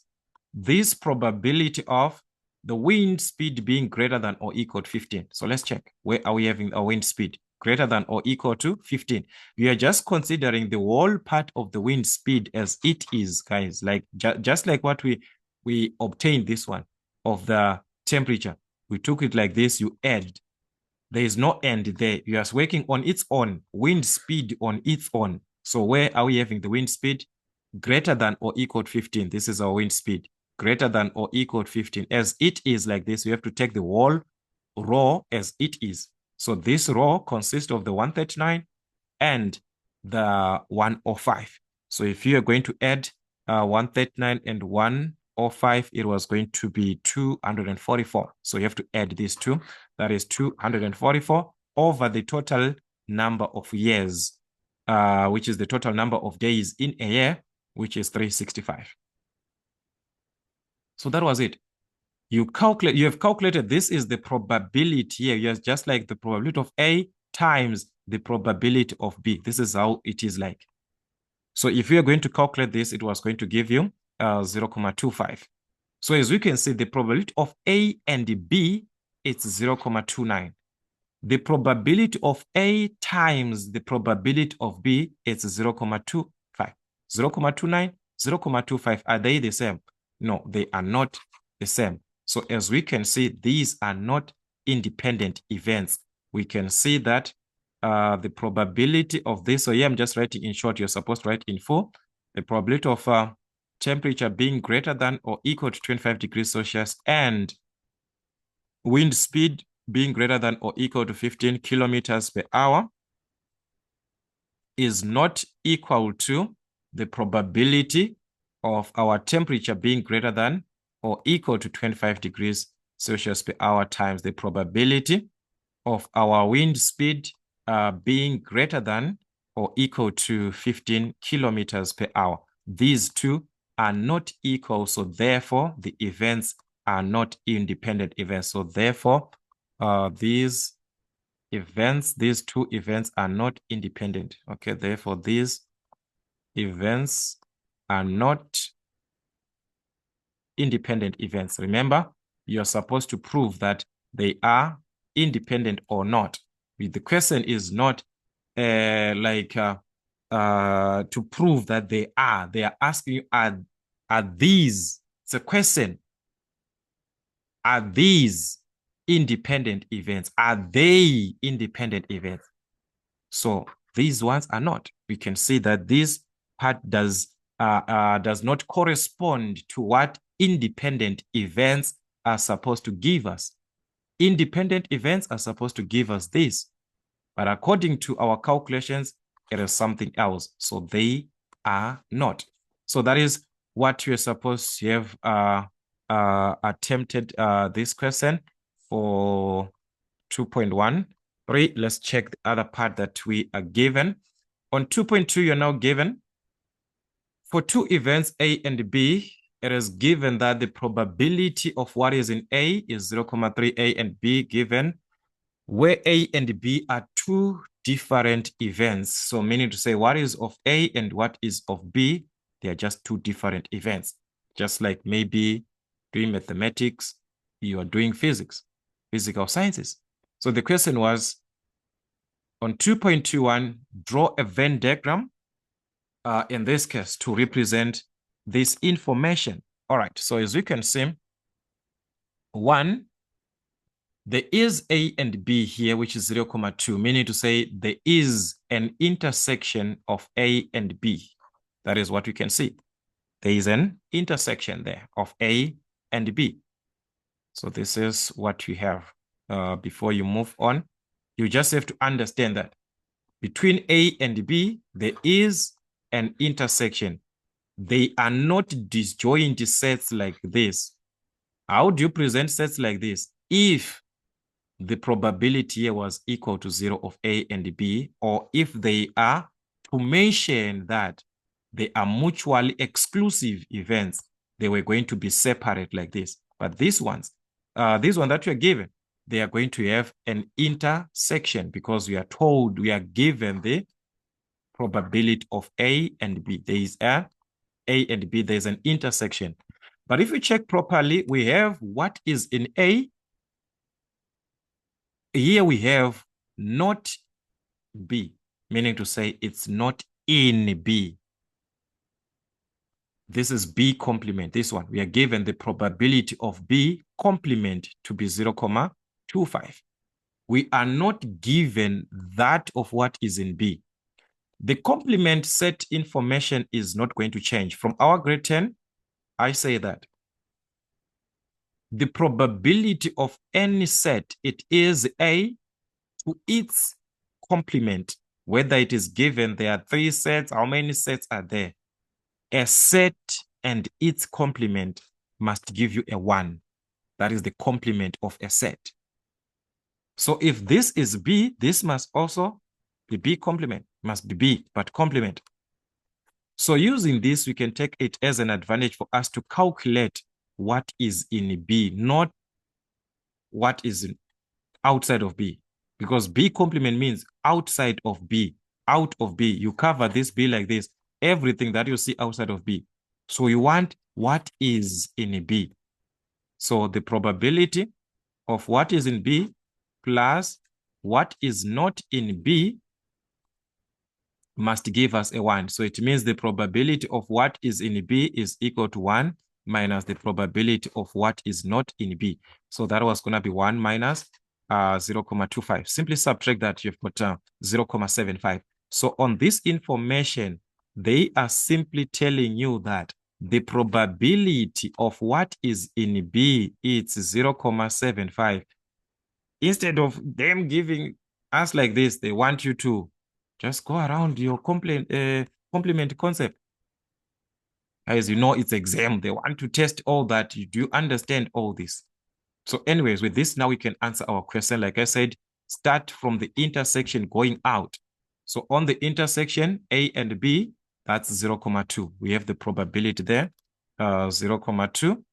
this probability of the wind speed being greater than or equal to 15. So let's check. Where are we having a wind speed? Greater than or equal to 15. We are just considering the whole part of the wind speed as it is, guys. Like just like what we obtained this one of the temperature. We took it like this, you add. There is no end there. You are working on its own, wind speed on its own. So where are we having the wind speed? Greater than or equal to 15. This is our wind speed. Greater than or equal to 15. As it is like this, you have to take the whole row as it is. So this row consists of the 139 and the 105. So if you are going to add 139 and 105, it was going to be 244. So you have to add these two. That is 244 over the total number of years, which is the total number of days in a year, which is 365. So that was it. You have calculated this is the probability here. Yes, just like the probability of A times the probability of B. This is how it is like. So if you are going to calculate this, it was going to give you 0.25. So as we can see, the probability of A and B, it's 0.29. The probability of A times the probability of B, it's 0.25. 0.29, 0.25, are they the same? No, they are not the same. So as we can see, these are not independent events. We can see that the probability of this, so here I'm just writing in short, you're supposed to write in full. The probability of temperature being greater than or equal to 25 degrees Celsius and wind speed being greater than or equal to 15 kilometers per hour is not equal to the probability of our temperature being greater than or equal to 25 degrees Celsius per hour times the probability of our wind speed being greater than or equal to 15 kilometers per hour. These two are not equal, so therefore the events are not independent events. So therefore, these two events are not independent. Okay, therefore these events are not independent events. Remember, you're supposed to prove that they are independent or not. The question is not to prove that they are. They are asking you, are these, it's a question, are these independent events? Are they independent events? So these ones are not. We can see that this part does not correspond to what independent events are supposed to give us. Independent events are supposed to give us this, but according to our calculations, it is something else. So they are not. So that is what you're supposed to have attempted this question for 2.13. Let's check the other part that we are given. On 2.2, you're now given for two events, A and B, it is given that the probability of what is in A is 0.3, A and B given, where A and B are two different events. So meaning to say what is of A and what is of B, they are just two different events. Just like maybe doing mathematics, you are doing physics, physical sciences. So the question was, on 2.21, draw a Venn diagram, in this case, to represent this information. All right, so as we can see, one, there is A and B here, which is 0.2, meaning to say there is an intersection of A and B. That is what we can see. There is an intersection there of A and B. So this is what you have. Before you move on, you just have to understand that between A and B, there is an intersection. They are not disjoint sets like this. How do you present sets like this? If the probability here was equal to 0 of A and B, or if they are, to mention that they are mutually exclusive events, they were going to be separate like this. But these ones, this one that you're given, they are going to have an intersection because we are told, we are given the probability of A and B. There is A and B, there's an intersection. But if we check properly, we have what is in A. Here we have not B, meaning to say it's not in B. This is B complement. This one, we are given the probability of B complement to be 0.25. We are not given that of what is in B. The complement set information is not going to change. From our grade 10, I say that the probability of any set, it is A to its complement. Whether it is given, there are 3 sets, how many sets are there? A set and its complement must give you a 1. That is the complement of a set. So if this is B, this must also be B complement, must be B, but complement. So using this, we can take it as an advantage for us to calculate what is in B, not what is outside of B. Because B complement means outside of B, out of B. You cover this B like this, everything that you see outside of B. So you want what is in B. So the probability of what is in B plus what is not in B must give us a 1. So it means the probability of what is in B is equal to 1 minus the probability of what is not in B. So that was going to be 1 minus 0.25. Simply subtract that, you've got 0.75. So on this information, they are simply telling you that the probability of what is in B is 0.75. Instead of them giving us like this, they want you to just go around your complement concept. As you know, it's exam. They want to test all that. Do you understand all this? So anyways, with this, now we can answer our question. Like I said, start from the intersection going out. So on the intersection, A and B, that's 0.2. We have the probability there, 0.2.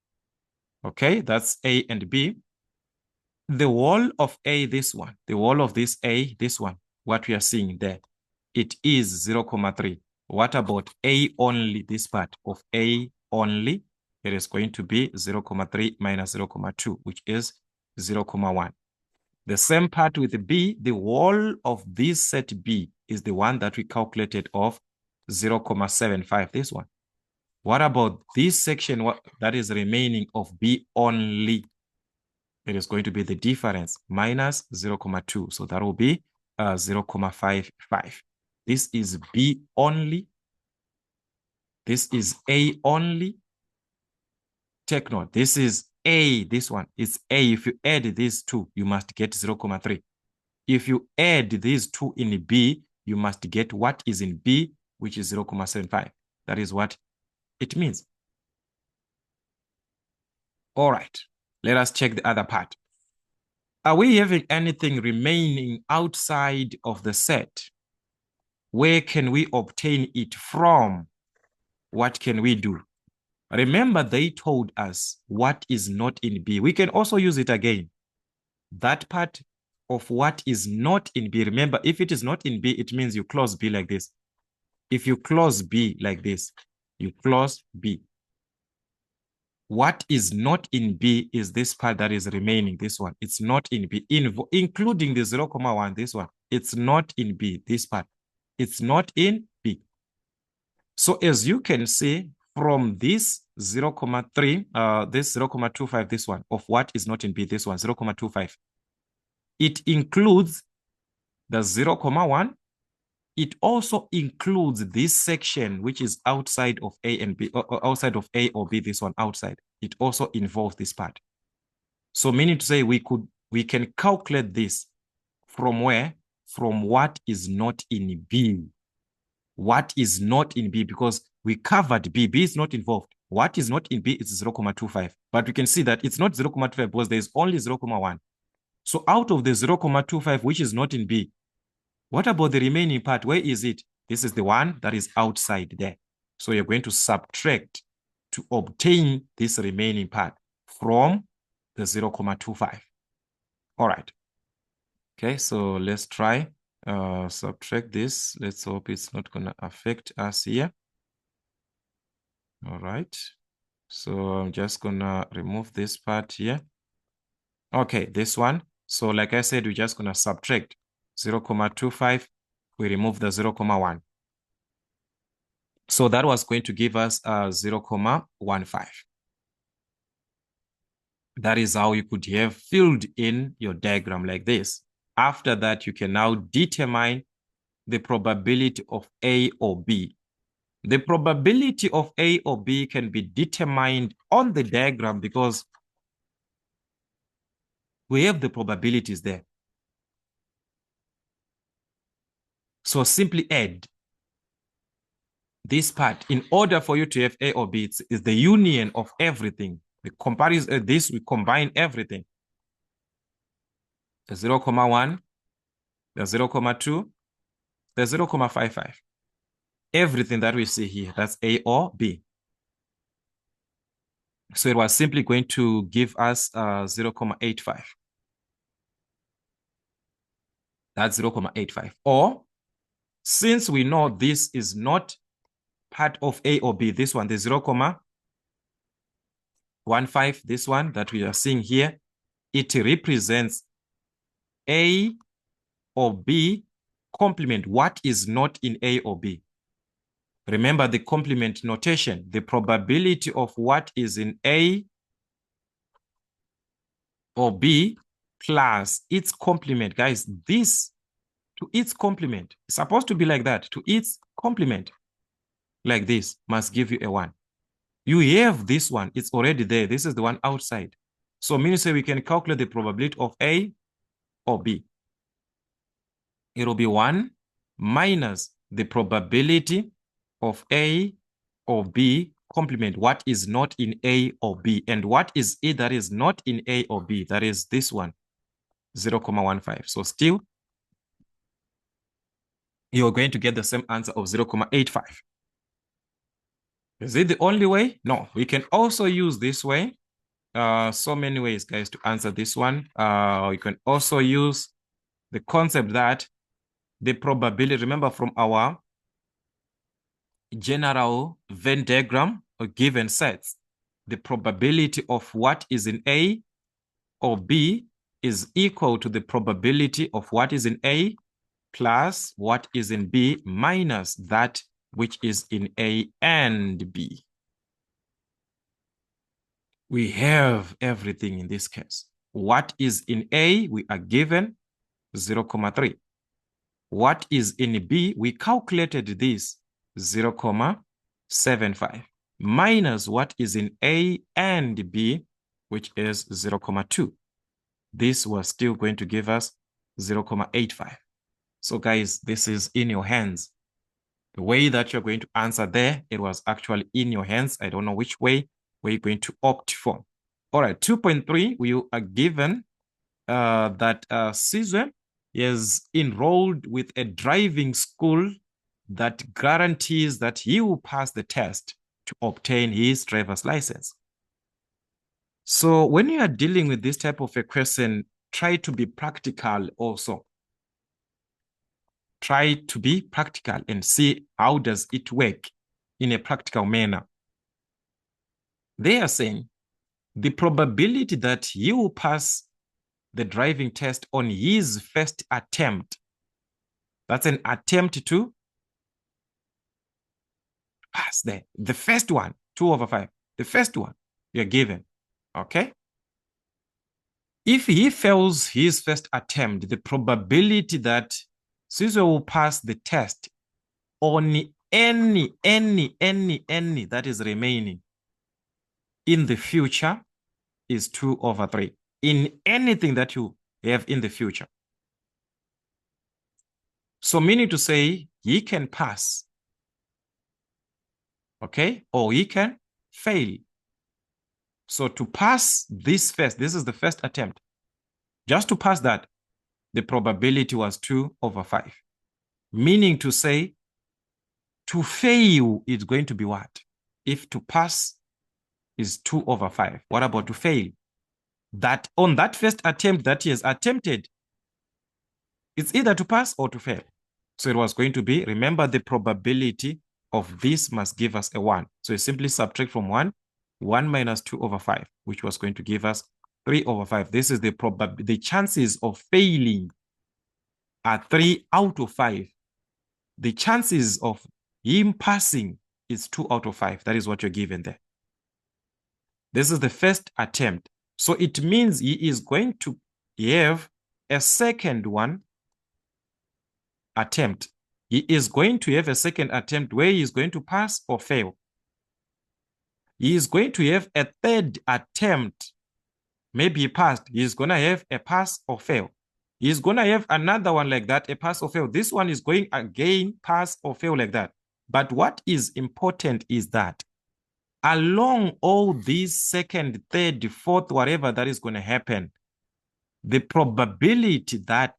Okay, that's A and B. The wall of A, this one, the wall of this A, this one, what we are seeing there, it is 0.3. What about A only, this part of A only? It is going to be 0.3 minus 0.2, which is 0.1. The same part with B, the wall of this set B is the one that we calculated of 0.75, this one. What about this section that is remaining of B only? It is going to be the difference minus 0.2. So that will be 0.55. This is B only. This is A only. Take note, this is A, this one is A. If you add these two, you must get 0.3. If you add these two in B, you must get what is in B, which is 0.75. That is what it means. All right, let us check the other part. Are we having anything remaining outside of the set? Where can we obtain it from? What can we do? Remember, they told us what is not in B. We can also use it again. That part of what is not in B. Remember, if it is not in B, it means you close B like this. If you close B like this, you close B. What is not in B is this part that is remaining, this one. It's not in B, including the 0.1, this one. It's not in B, this part. It's not in B. So as you can see, from this 0.3, this 0.25, this one, of what is not in B, this one, 0.25, it includes the 0.1. It also includes this section, which is outside of A and B, or outside of A or B, this one outside. It also involves this part. So meaning to say we can calculate this from where? From what is not in B. What is not in B, because we covered B. B is not involved. What is not in B is 0.25. But we can see that it's not 0.25 because there's only 0.1. So out of the 0.25, which is not in B, what about the remaining part? Where is it? This is the one that is outside there. So you're going to subtract to obtain this remaining part from the 0.25. All right. Okay, so let's try subtract this. Let's hope it's not going to affect us here. All right. So I'm just going to remove this part here. Okay, this one. So like I said, we're just going to subtract 0.25. We remove the 0.1. So that was going to give us 0.15. That is how you could have filled in your diagram like this. After that, you can now determine the probability of A or B. The probability of A or B can be determined on the diagram because we have the probabilities there. So simply add this part. In order for you to have A or B, it's the union of everything. The comparison, this, we combine everything. The 0.1, the 0.2, the 0.55. Everything that we see here, that's A or B. So it was simply going to give us 0.85. That's 0.85. Or, since we know this is not part of A or B, this one, the 0.15, this one that we are seeing here, it represents A or B complement, what is not in A or B. Remember the complement notation, the probability of what is in A or B plus its complement. Guys, this to its complement, it's supposed to be like that. To its complement, like this, must give you a 1. You have this one, it's already there. This is the one outside. So meaning say we can calculate the probability of A or B. It will be 1 minus the probability of A or B complement, what is not in A or B. And what is it that is not in A or B? That is this one, 0.15. So still, you're going to get the same answer of 0.85. Is it the only way? No, we can also use this way. So many ways, guys, to answer this one. You can also use the concept that the probability, remember from our general Venn diagram or given sets, the probability of what is in A or B is equal to the probability of what is in A plus what is in B minus that which is in A and B. We have everything in this case. What is in A, we are given 0.3. What is in B, we calculated this 0.75 minus what is in A and B, which is 0.2. This was still going to give us 0.85. So guys, this is in your hands. The way that you're going to answer there, it was actually in your hands. I don't know which way we're going to opt for. All right, 2.3, we are given that Caesar is enrolled with a driving school that guarantees that he will pass the test to obtain his driver's license. So when you are dealing with this type of a question, try to be practical also. Try to be practical and see how does it work in a practical manner. They are saying the probability that he will pass the driving test on his first attempt, that's an attempt to pass there. The first one, 2/5, the first one you're given, okay? If he fails his first attempt, the probability that Caesar will pass the test on any that is remaining in the future is 2/3. In anything that you have in the future. So meaning to say he can pass, okay? Or he can fail. So to pass this first, this is the first attempt. Just to pass that, the probability was 2/5. Meaning to say, to fail is going to be what? If to pass is 2/5, what about to fail? That on that first attempt that he has attempted, it's either to pass or to fail. So it was going to be, remember the probability of this must give us a 1. So you simply subtract from 1 minus 2/5, which was going to give us 3/5. This is the chances of failing are 3 out of 5. The chances of him passing is 2 out of 5. That is what you're given there. This is the first attempt. So it means he is going to have a second one attempt. He is going to have a second attempt where he is going to pass or fail. He is going to have a third attempt. Maybe he passed. He is going to have a pass or fail. He is going to have another one like that, a pass or fail. This one is going again, pass or fail like that. But what is important is that along all these second, third, fourth, whatever that is going to happen, the probability that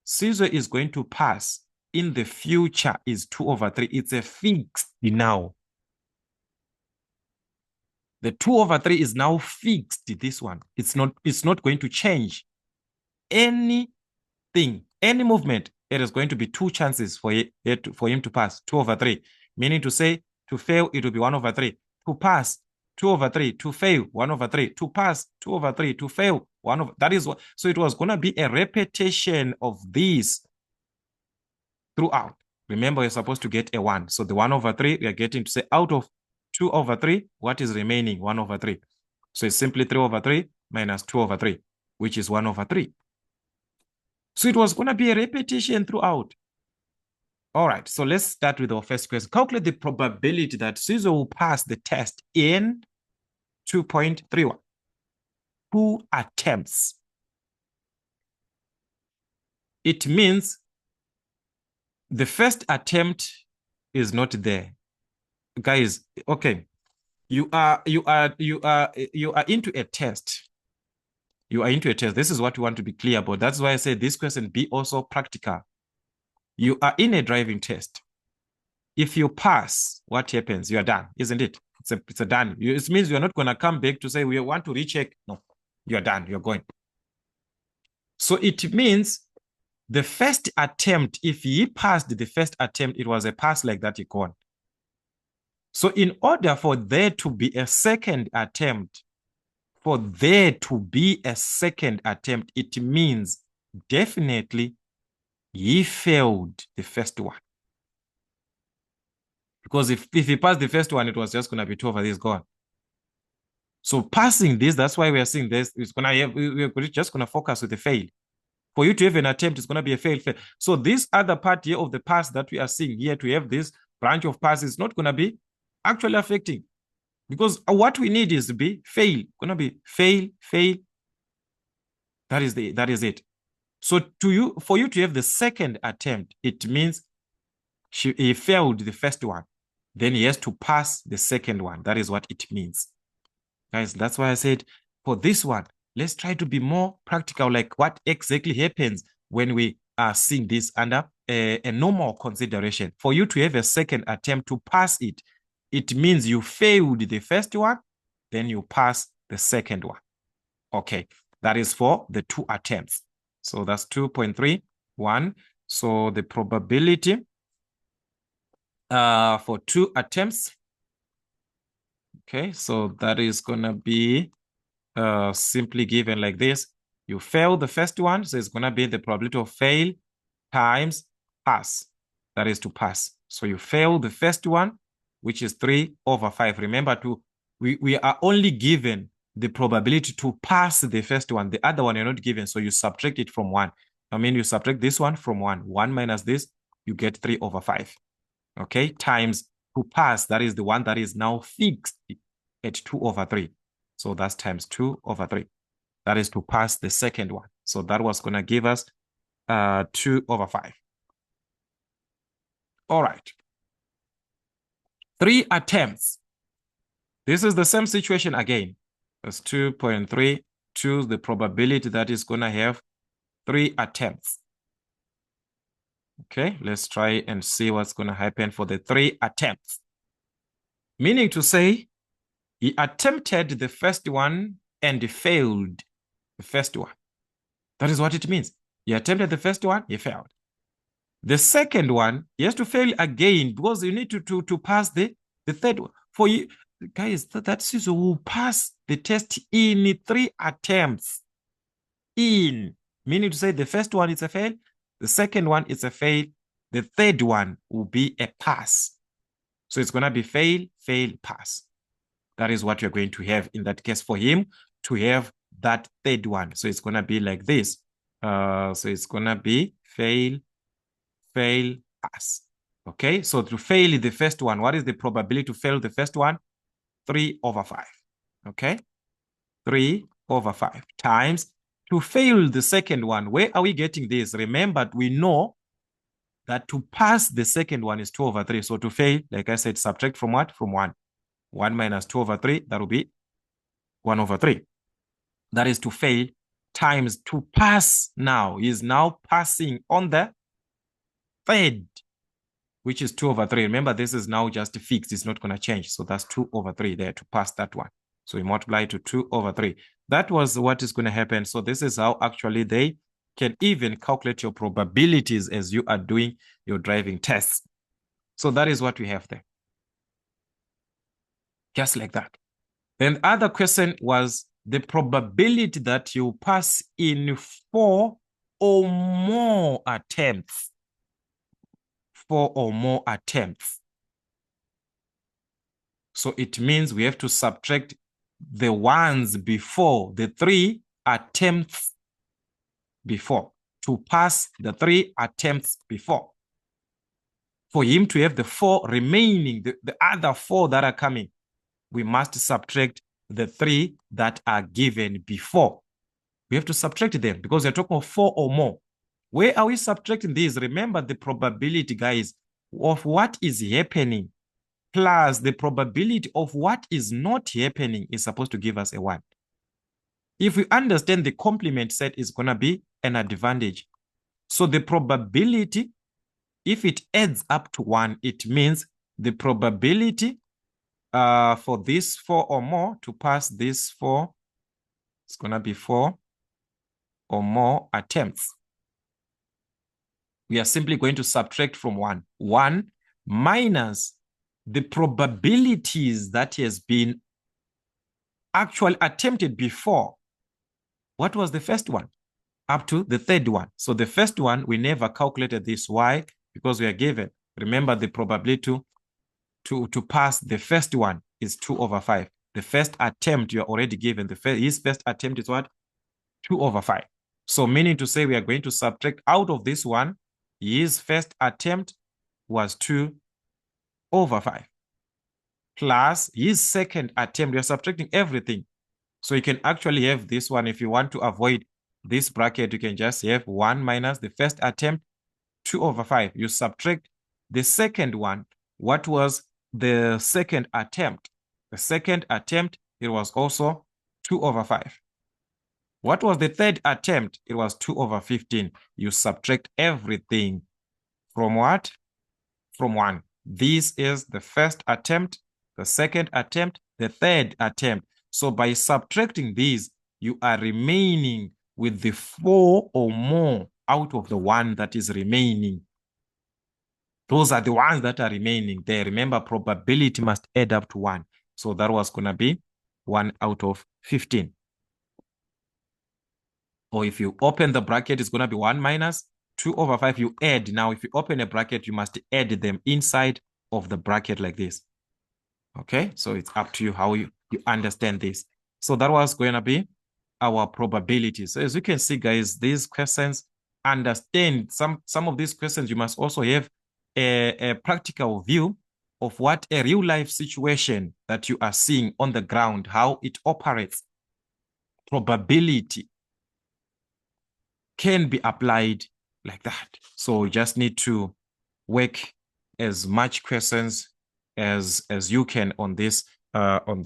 Caesar is going to pass in the future is 2 over 3. It's a fixed now. The 2 over 3 is now fixed, this one. It's not going to change. Anything, any movement, it is going to be 2 chances for him to pass, 2 over 3. Meaning to say, to fail, it will be 1 over 3. To pass, 2 over 3. To fail, 1 over 3. To pass, 2 over 3. To fail, 1 over... That is what... So it was going to be a repetition of this throughout. Remember, you're supposed to get a 1. So the 1 over 3, we are getting to say out of 2 over 3, what is remaining? 1 over 3. So it's simply 3 over 3 minus 2 over 3, which is 1 over 3. So it was going to be a repetition throughout. All right, so let's start with our first question. Calculate the probability that Caesar will pass the test in 2.31. 2 attempts. It means the first attempt is not there. Guys, okay. You are into a test. You are into a test. This is what we want to be clear about. That's why I say this question be also practical. You are in a driving test. If you pass, what happens? You are done, isn't it? It's a done. It means you're not going to come back to say we want to recheck. No, you're done. You're going. So it means the first attempt, if he passed the first attempt, it was a pass like that he gone. So in order for there to be a second attempt, it means definitely he failed the first one. Because if he passed the first one, it was just going to be 2 over this gone. So passing this, that's why we are seeing this, it's going to have, we're just going to focus with the fail. For you to have an attempt, it's going to be a fail. So this other part here of the pass that we are seeing here, to have this branch of pass is not going to be actually affecting. Because what we need is to be fail. Going to be fail, fail. That is it. So for you to have the second attempt, it means he failed the first one. Then he has to pass the second one. That is what it means. Guys, that's why I said for this one, let's try to be more practical, like what exactly happens when we are seeing this under a normal consideration. For you to have a second attempt to pass it, it means you failed the first one, then you pass the second one. Okay, that is for the 2 attempts. So that's 2.31. So the probability for 2 attempts. Okay, so that is going to be simply given like this. You fail the first one, so it's going to be the probability of fail times pass. That is to pass. So you fail the first one, which is 3 over 5. Remember, we are only given the probability to pass the first one. The other one you're not given, so you subtract it from 1. I mean, you subtract this one from 1. 1 minus this, you get 3 over 5. Okay, times to pass, that is the one that is now fixed at 2 over 3. So that's times 2 over 3. That is to pass the second one. So that was going to give us 2 over 5. All right. 3 attempts. This is the same situation again. That's 2.3. Choose the probability that is going to have 3 attempts. Okay, let's try and see what's going to happen for the 3 attempts. Meaning to say, he attempted the first one and failed the first one. That is what it means. He attempted the first one, he failed. The second one, he has to fail again because you need to pass the third one. For you, guys, that Caesar will pass the test in 3 attempts. Meaning to say the first one is a fail, the second one is a fail, the third one will be a pass. So it's going to be fail, fail, pass. That is what you're going to have in that case for him to have that third one. So it's going to be like this. So it's going to be fail, fail, pass. Okay, so to fail the first one, what is the probability to fail the first one? 3/5. Okay, 3/5 times to fail the second one. Where are we getting this? Remember, we know that to pass the second one is 2/3. So to fail, like I said, subtract from what? From 1. 1 minus 2/3, that will be 1/3. That is to fail times to pass now. He is now passing on the third, which is 2/3. Remember, this is now just fixed. It's not going to change. So that's 2/3 there to pass that one. So we multiply to 2/3. That was what is going to happen. So this is how actually they can even calculate your probabilities as you are doing your driving tests. So that is what we have there. Just like that. Then the other question was the probability that you pass in 4 or more attempts. 4 or more attempts. So it means we have to subtract the ones before, the 3 attempts before, to pass the 3 attempts before. For him to have the 4 remaining, the other 4 that are coming, we must subtract the 3 that are given before. We have to subtract them because we're talking of 4 or more. Where are we subtracting these? Remember the probability, guys, of what is happening plus the probability of what is not happening is supposed to give us a 1. If we understand the complement set is going to be an advantage. So the probability, if it adds up to 1, it means the probability for this 4 or more to pass this 4, it's going to be 4 or more attempts. We are simply going to subtract from 1. 1 minus the probabilities that has been actually attempted before. What was the first one? Up to the third one. So the first one, we never calculated this. Why? Because we are given. Remember the probability to pass the first one is 2/5. The first attempt you are already given. His first attempt is what? 2/5. So meaning to say we are going to subtract out of this one. His first attempt was 2/5. Plus his second attempt. We are subtracting everything. So you can actually have this one. If you want to avoid this bracket, you can just have 1 minus the first attempt, 2/5. You subtract the second one. What was the second attempt? The second attempt, it was also 2/5. What was the third attempt? It was 2/15. You subtract everything from what? From 1. This is the first attempt, the second attempt, the third attempt. So by subtracting these, you are remaining with the 4 or more out of the 1 that is remaining. Those are the ones that are remaining there. Remember, probability must add up to 1. So that was going to be 1 out of 15. Or if you open the bracket, it's going to be 1 minus 2/5. You add. Now, if you open a bracket, you must add them inside of the bracket like this. Okay, so it's up to you how you understand this. So that was going to be our probability. So as you can see, guys, these questions, understand some of these questions, you must also have a practical view of what a real life situation that you are seeing on the ground, how it operates. Probability can be applied like that. So you just need to work as much questions as you can on this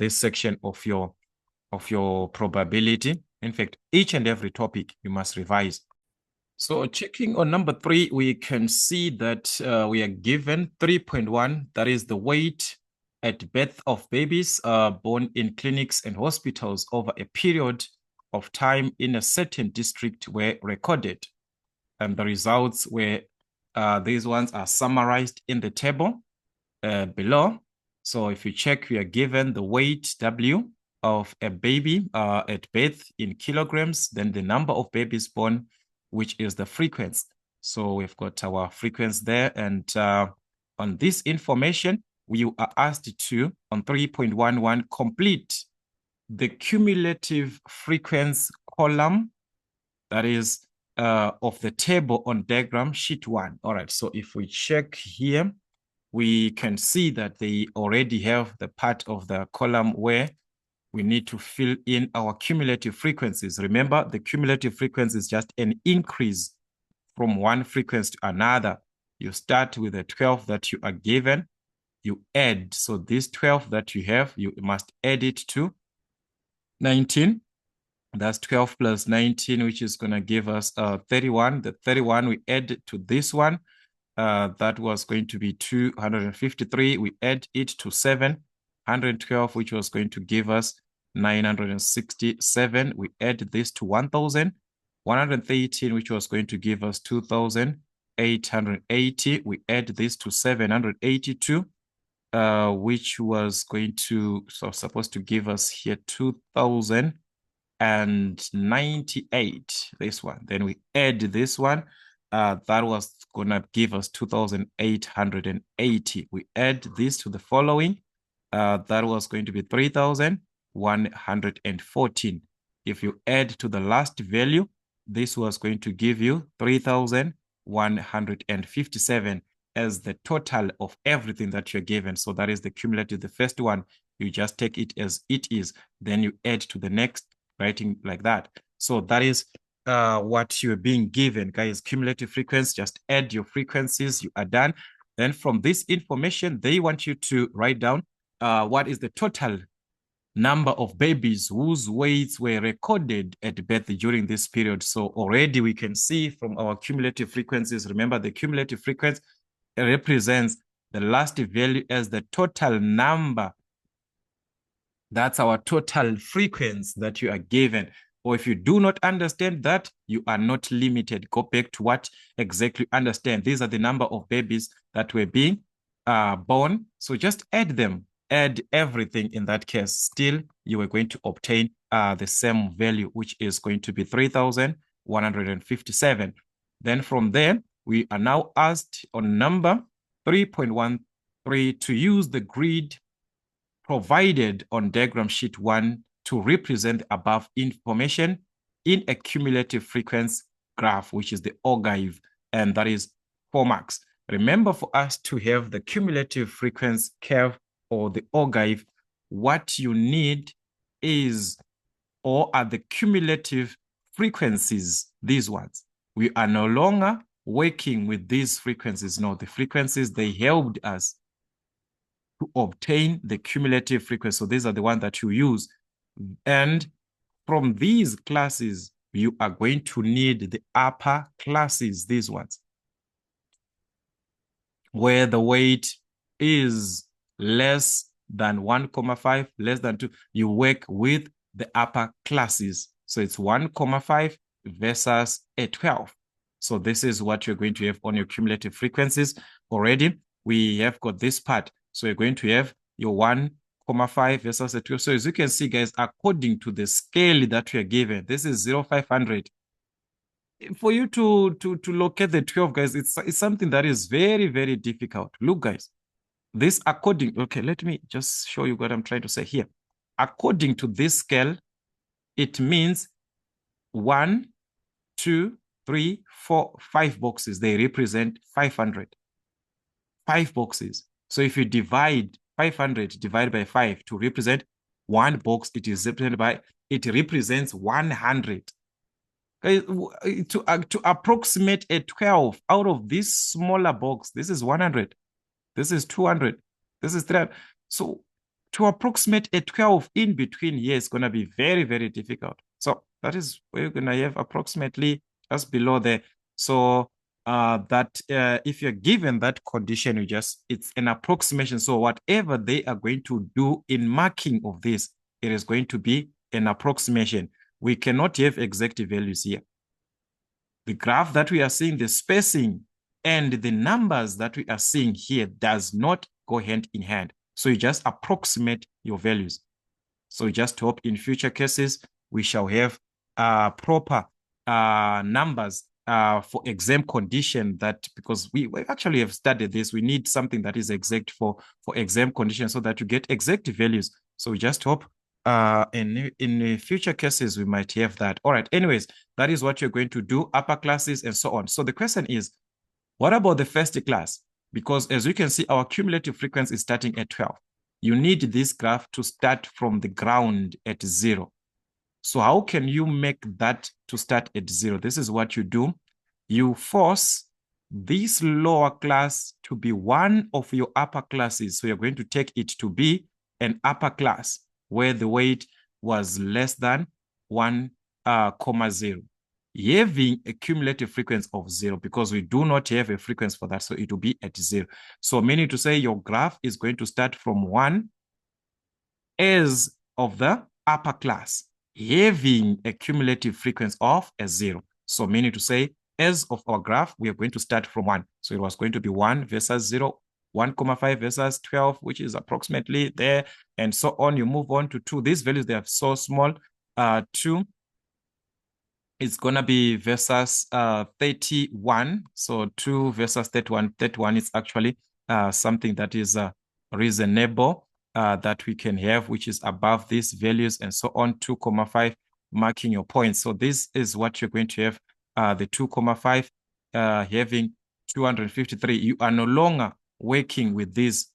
section of your probability. In fact, each and every topic you must revise. So checking on number 3, we can see that we are given 3.1. That is the weight at birth of babies born in clinics and hospitals over a period of time in a certain district were recorded. And the results were, these ones are summarized in the table below. So if you check, we are given the weight W of a baby at birth in kilograms, then the number of babies born, which is the frequency. So we've got our frequency there. And on this information, we are asked to, on 3.11, complete the cumulative frequency column, that is of the table on diagram sheet 1. All right, so if we check here, we can see that they already have the part of the column where we need to fill in our cumulative frequencies. Remember, the cumulative frequency is just an increase from one frequency to another. You start with the 12 that you are given, you add. So this 12 that you have, you must add it to 19. That's 12 plus 19, which is going to give us 31. The 31 we add to this one. That was going to be 253. We add it to 712, which was going to give us 967. We add this to 1,113, which was going to give us 2,880. We add this to 782, which was going to, so supposed to give us here 2,098, this one. Then we add this one. That was gonna give us 2,880. We add this to the following. That was going to be 3,114. If you add to the last value, this was going to give you 3,157 as the total of everything that you're given. So that is the cumulative. The first one, you just take it as it is. Then you add to the next, writing like that. So that is what you're being given, guys. Cumulative frequency, just add your frequencies, you are done. Then from this information, they want you to write down what is the total number of babies whose weights were recorded at birth during this period. So already we can see from our cumulative frequencies, remember the cumulative frequency represents the last value as the total number. That's our total frequency that you are given. Or if you do not understand that, you are not limited. Go back to what exactly understand. These are the number of babies that were being born. So just add them, add everything in that case. Still, you are going to obtain the same value, which is going to be 3,157. Then from there, we are now asked on number 3.13 to use the grid provided on diagram sheet 1 to represent the above information in a cumulative frequency graph, which is the ogive, and that is 4 marks. Remember, for us to have the cumulative frequency curve or the ogive, what you need is, or are the cumulative frequencies, these ones. We are no longer working with these frequencies. No, the frequencies, they helped us to obtain the cumulative frequency. So these are the ones that you use. And from these classes, you are going to need the upper classes, these ones, where the weight is less than 1,5, less than 2. You work with the upper classes. So it's 1,5 versus a 12. So this is what you're going to have on your cumulative frequencies. Already, we have got this part. So you're going to have your 1,5 versus a 12. So as you can see, guys, according to the scale that we are given, this is 0,500. For you to locate the 12, guys, it's something that is very, very difficult. Look, guys, this according, okay, let me just show you what I'm trying to say here. According to this scale, it means 1, 2, 3, 4, 5 boxes. They represent 500. 5 boxes. So if you divide 500 divided by 5 to represent 1 box, it is represented by, it represents 100. To approximate a 12 out of this smaller box, this is 100. This is 200. This is 300. So to approximate a 12 in between here is going to be very, very difficult. So that is where you're going to have approximately just below there. So if you're given that condition, it's an approximation. So whatever they are going to do in marking of this, it is going to be an approximation. We cannot have exact values here. The graph that we are seeing, the spacing and the numbers that we are seeing here does not go hand in hand. So you just approximate your values. So just hope in future cases, we shall have proper numbers for exam condition, that because we actually have studied this, we need something that is exact for exam condition so that you get exact values. So we just hope in future cases we might have that. All right, anyways, that is what you're going to do, upper classes and so on. So the question is, what about the first class? Because as you can see, our cumulative frequency is starting at 12. You need this graph to start from the ground at 0. So how can you make that to start at 0? This is what you do. You force this lower class to be one of your upper classes. So you're going to take it to be an upper class where the weight was less than 1,0. Having a cumulative frequency of 0, because we do not have a frequency for that, so it will be at 0. So meaning to say your graph is going to start from 1 as of the upper class, having a cumulative frequency of a 0. So meaning to say, as of our graph, we are going to start from 1. So it was going to be 1 versus 0, 1,5 versus 12, which is approximately there, and so on. You move on to 2. These values, they are so small. 2 is going to be versus 31. So 2 versus 31. 31 is actually something that is reasonable that we can have, which is above these values and so on. 2,5 marking your points. So this is what you're going to have, the 2,5 having 253. You are no longer working with these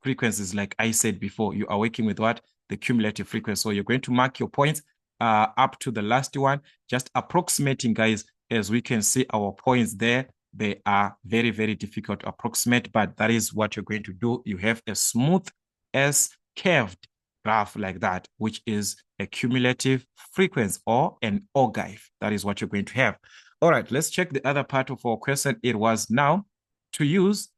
frequencies like I said before. You are working with what? The cumulative frequency. So you're going to mark your points up to the last one, just approximating, guys. As we can see, our points there, they are very, very difficult to approximate, but that is what you're going to do. You have a smooth S-curved graph like that, which is a cumulative frequency or an ogive. That is what you're going to have. All right, let's check the other part of our question. It was now to use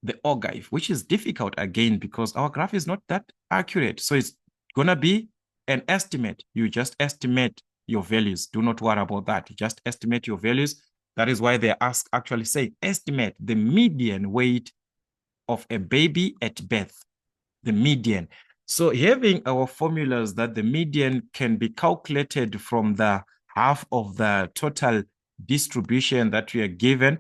the ogive, which is difficult again because our graph is not that accurate. So it's going to be an estimate. You just estimate your values. Do not worry about that. You just estimate your values. That is why they actually say estimate the median weight of a baby at birth. The median. So having our formulas that the median can be calculated from the half of the total distribution that we are given,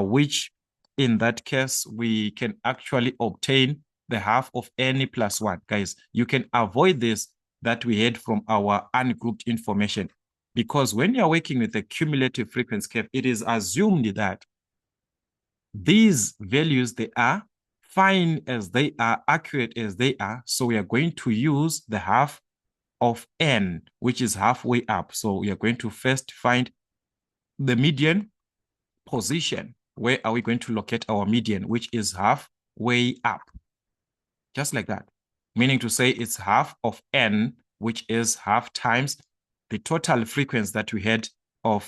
which in that case, we can actually obtain the half of n plus 1. Guys, you can avoid this that we had from our ungrouped information, because when you're working with the cumulative frequency curve, it is assumed that these values, they are fine as they are, accurate as they are. So we are going to use the half of n, which is halfway up. So we are going to first find the median position. Where are we going to locate our median, which is halfway up? Just like that. Meaning to say it's half of n, which is half times the total frequency that we had of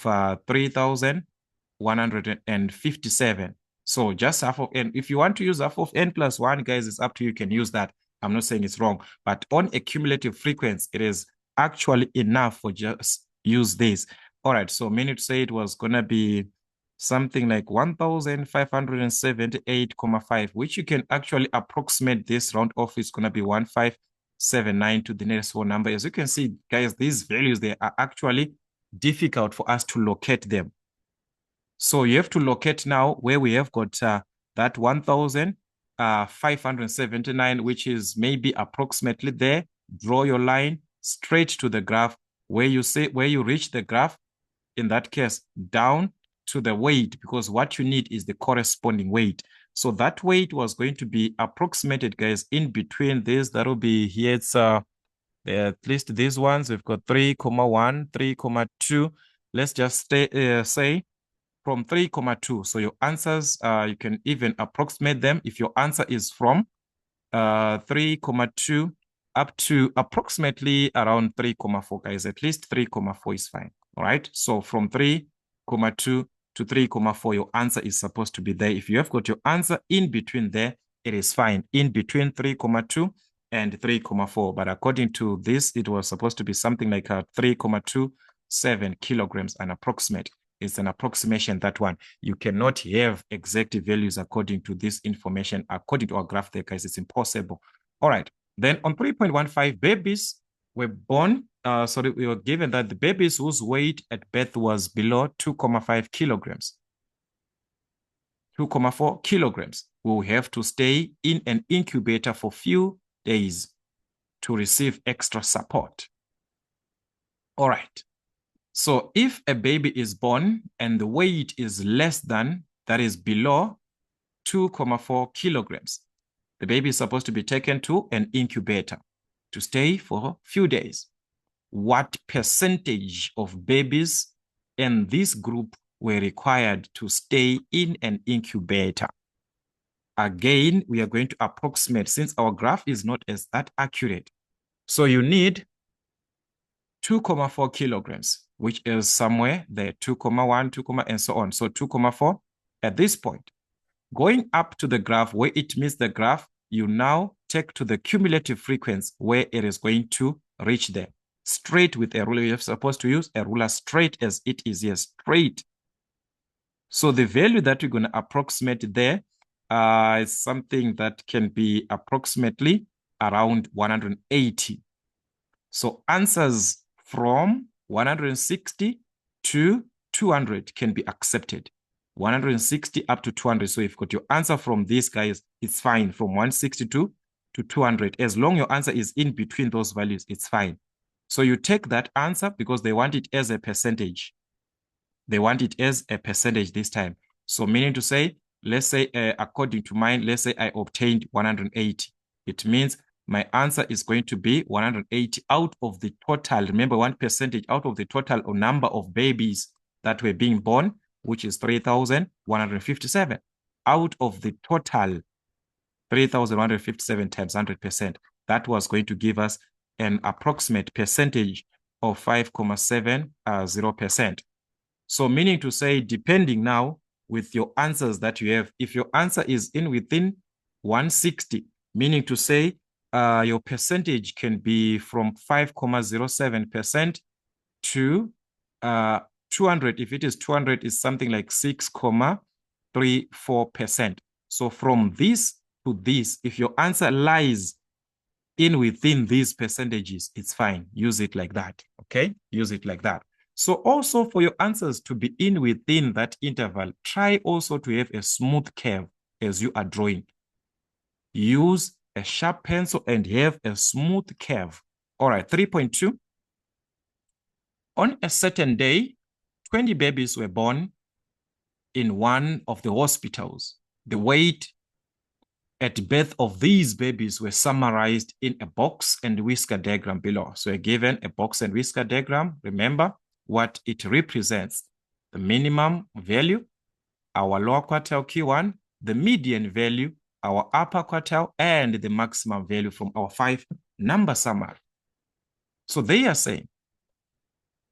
3,157. So just half of n. If you want to use half of n plus 1, guys, it's up to you. You can use that. I'm not saying it's wrong. But on a cumulative frequency, it is actually enough for just use this. All right. So meaning to say it was going to be something like 1,578,5, which you can actually approximate this round off. It's going to be 1,579 to the nearest whole number. As you can see, guys, these values, they are actually difficult for us to locate them. So you have to locate now where we have got that 1,579, which is maybe approximately there. Draw your line straight to the graph where you reach the graph, in that case, down to the weight, because what you need is the corresponding weight. So that weight was going to be approximated, guys, in between this. That will be here. It's at least these ones. We've got 3,1, 3,2. Let's just say from 3,2. So your answers, you can even approximate them. If your answer is from 3,2 up to approximately around 3,4, guys, at least 3,4 is fine. All right. So from 3,2 to 3,4, your answer is supposed to be there. If you have got your answer in between there, it is fine. In between 3,2 and 3,4. But according to this, it was supposed to be something like 3,27 kilograms, an approximate. It's an approximation, that one. You cannot have exact values according to this information. According to our graph there, guys, it's impossible. All right. Then on 3.15, babies were born sorry, we were given that the babies whose weight at birth was below 2.5 kilograms, 2.4 kilograms, will have to stay in an incubator for few days to receive extra support. All right. So if a baby is born and the weight is less than, that is below 2.4 kilograms, the baby is supposed to be taken to an incubator to stay for a few days. What percentage of babies in this group were required to stay in an incubator? Again, we are going to approximate since our graph is not as that accurate. So you need 2.4 kilograms, which is somewhere there, 2.1, 2, and so on. So 2.4 at this point. Going up to the graph where it meets the graph, you now take to the cumulative frequency where it is going to reach there. Straight with a ruler, you're supposed to use a ruler straight as it is here, straight. So the value that we're going to approximate there is something that can be approximately around 180. So answers from 160 to 200 can be accepted. 160 up to 200. So if you've got your answer from these guys, it's fine. From 162 to 200. As long as your answer is in between those values, it's fine. So you take that answer because they want it as a percentage. They want it as a percentage this time. So meaning to say, let's say, according to mine, let's say I obtained 180. It means my answer is going to be 180 out of the total. Remember, 1% out of the total or number of babies that were being born, which is 3,157. Out of the total, 3,157 times 100%. That was going to give us an approximate percentage of 5.70%. So meaning to say, depending now with your answers that you have, if your answer is in within 160, meaning to say your percentage can be from 5.07% to 200. If it is 200, is something like 6.34%. So from this to this, if your answer lies in within these percentages, it's fine. Use it like that, okay? Use it like that. So also for your answers to be in within that interval, try also to have a smooth curve as you are drawing. Use a sharp pencil and have a smooth curve. All right, 3.2. On a certain day, 20 babies were born in one of the hospitals. The weight at birth of these babies were summarized in a box and whisker diagram below. So given a box and whisker diagram, remember what it represents: the minimum value, our lower quartile Q1, the median value, our upper quartile, and the maximum value from our 5-number summary. So they are saying,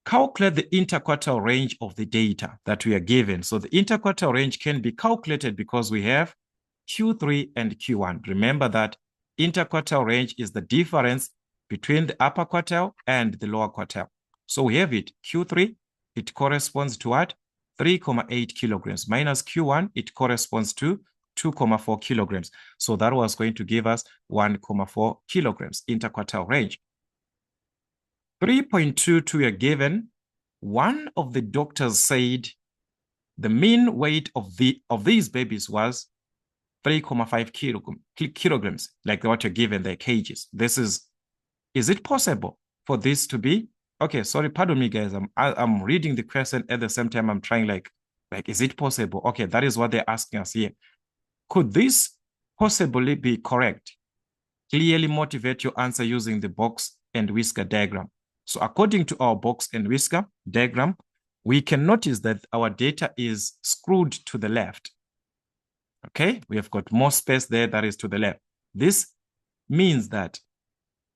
calculate the interquartile range of the data that we are given. So the interquartile range can be calculated because we have Q3 and Q1. Remember that interquartile range is the difference between the upper quartile and the lower quartile. So we have it, Q3, it corresponds to what? 3.8 kilograms minus Q1, it corresponds to 2.4 kilograms. So that was going to give us 1.4 kilograms interquartile range. 3.22 we are given. One of the doctors said the mean weight of these babies was 3.5 kilograms, like what you're given, their kgs. Is it possible for this to be? Okay, sorry, pardon me, guys. I'm reading the question at the same time. I'm trying like, is it possible? Okay, that is what they're asking us here. Could this possibly be correct? Clearly motivate your answer using the box and whisker diagram. So according to our box and whisker diagram, we can notice that our data is screwed to the left. Okay, we have got more space there that is to the left. This means that,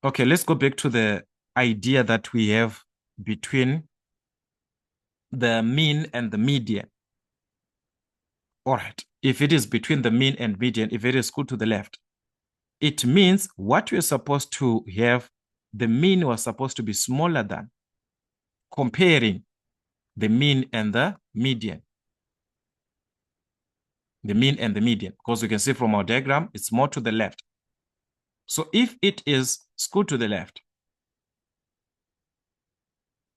okay, let's go back to the idea that we have between the mean and the median. All right, if it is between the mean and median, if it is screwed to the left, it means what we're supposed to have, the mean was supposed to be smaller than, comparing the mean and the median. The mean and the median, because we can see from our diagram, it's more to the left. So if it is screwed to the left,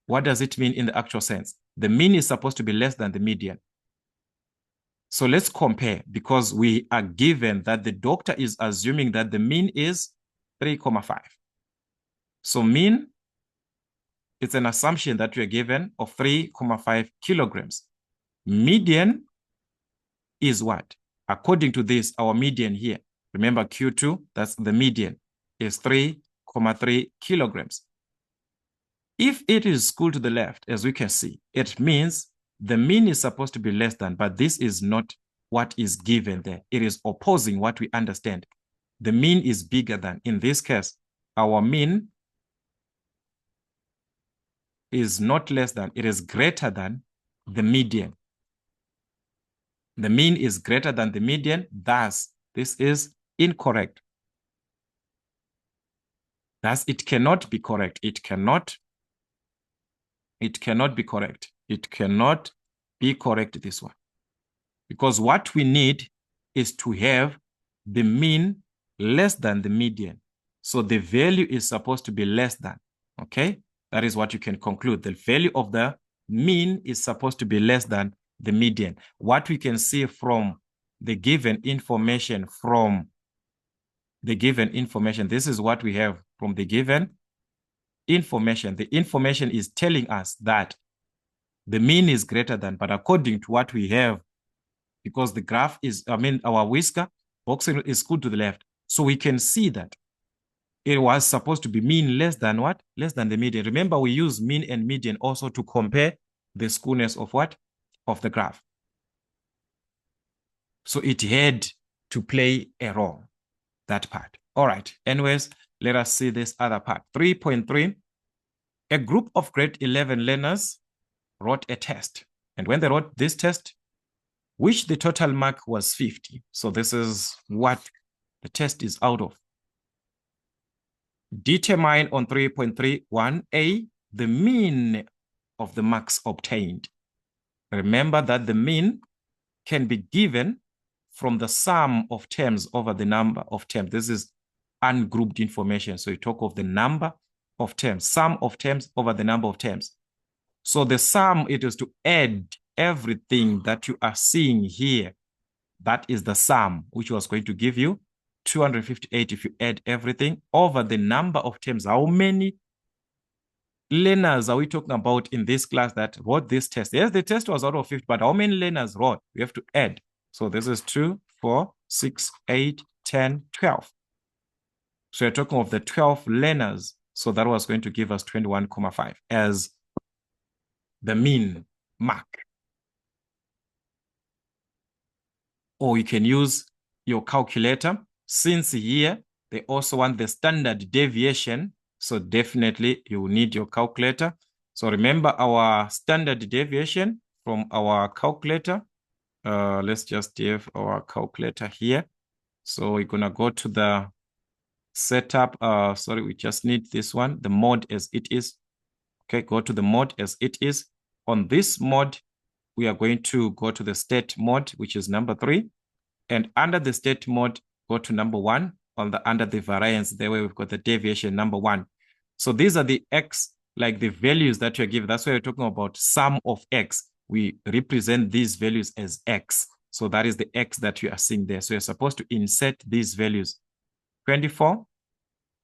What does it mean in the actual sense? The mean is supposed to be less than the median. So let's compare, because we are given that the doctor is assuming that the mean is 3,5. So mean, it's an assumption that we are given of 3,5 kilograms. Median is what? According to this, our median here, remember Q2, that's the median, is 3,3 kilograms. If it is screwed to the left, as we can see, it means the mean is supposed to be less than, but this is not what is given there. It is opposing what we understand. The mean is bigger than. In this case, our mean is not less than, it is greater than the median. The mean is greater than the median, thus this is incorrect. Thus it cannot be correct. It cannot be correct. It cannot be correct, this one. Because what we need is to have the mean less than the median. So the value is supposed to be less than, okay? That is what you can conclude. The value of the mean is supposed to be less than the median. What we can see from the given information, this is what we have from the given information. The information is telling us that the mean is greater than, but according to what we have, because the graph is, our whisker box is screwed to the left. So we can see that it was supposed to be mean less than what? Less than the median. Remember, we use mean and median also to compare the skewness of what? Of the graph. So it had to play a role, that part. All right. Anyways, let us see this other part. 3.3. A group of grade 11 learners wrote a test. And when they wrote this test, which the total mark was 50. So this is what the test is out of. Determine on 3.31a the mean of the marks obtained. Remember that the mean can be given from the sum of terms over the number of terms. This is ungrouped information. So you talk of the number of terms, sum of terms over the number of terms. So the sum, it is to add everything that you are seeing here. That is the sum, which was going to give you 258 if you add everything over the number of terms. How many learners are we talking about in this class that wrote this test? Yes, the test was out of 50, but how many learners wrote? We have to add. So this is 2, 4, 6, 8, 10, 12. So you're talking of the 12 learners. So that was going to give us 21,5 as the mean mark. Or you can use your calculator. Since here, they also want the standard deviation. So definitely you will need your calculator. So remember our standard deviation from our calculator. Let's just have our calculator here. So we're going to go to the setup. Sorry, we just need this one, the mode as it is. Okay, go to the mode as it is. On this mode, we are going to go to the state mode, which is number 3. And under the state mode, go to number 1. Under the variance, there where we've got the deviation number 1. So these are the x, like the values that you're given. That's why we're talking about sum of x. We represent these values as x. So that is the x that you are seeing there. So you're supposed to insert these values. 24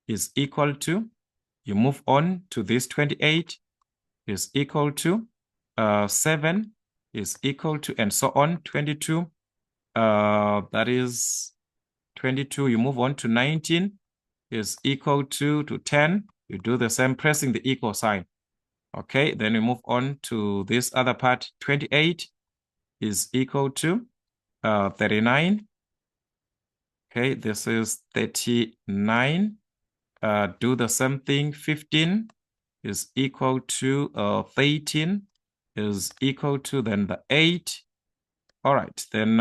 is equal to, you move on to this 28 is equal to 7 is equal to, and so on, 22. That is 22. You move on to 19 is equal to 10. You do the same, pressing the equal sign. Okay, then we move on to this other part. 28 is equal to 39. Okay, this is 39. Do the same thing. 15 is equal to 13 is equal to then the 8. All right, then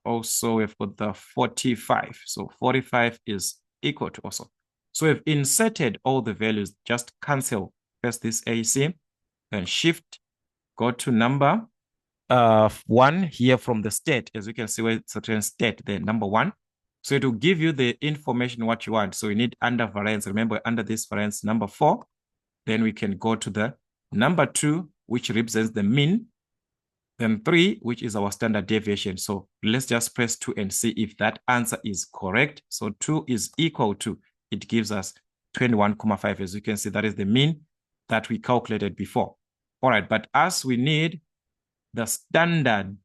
also we've got the 45. So 45 is equal to also. So we've inserted all the values, just cancel, press this AC, then shift, go to number 1 here from the state. As you can see, where certain state there, number 1. So it will give you the information what you want. So we need under variance. Remember, under this variance number 4, then we can go to the number 2, which represents the mean, then 3, which is our standard deviation. So let's just press 2 and see if that answer is correct. So 2 is equal to, it gives us 21,5. As you can see, that is the mean that we calculated before. All right, but as we need the standard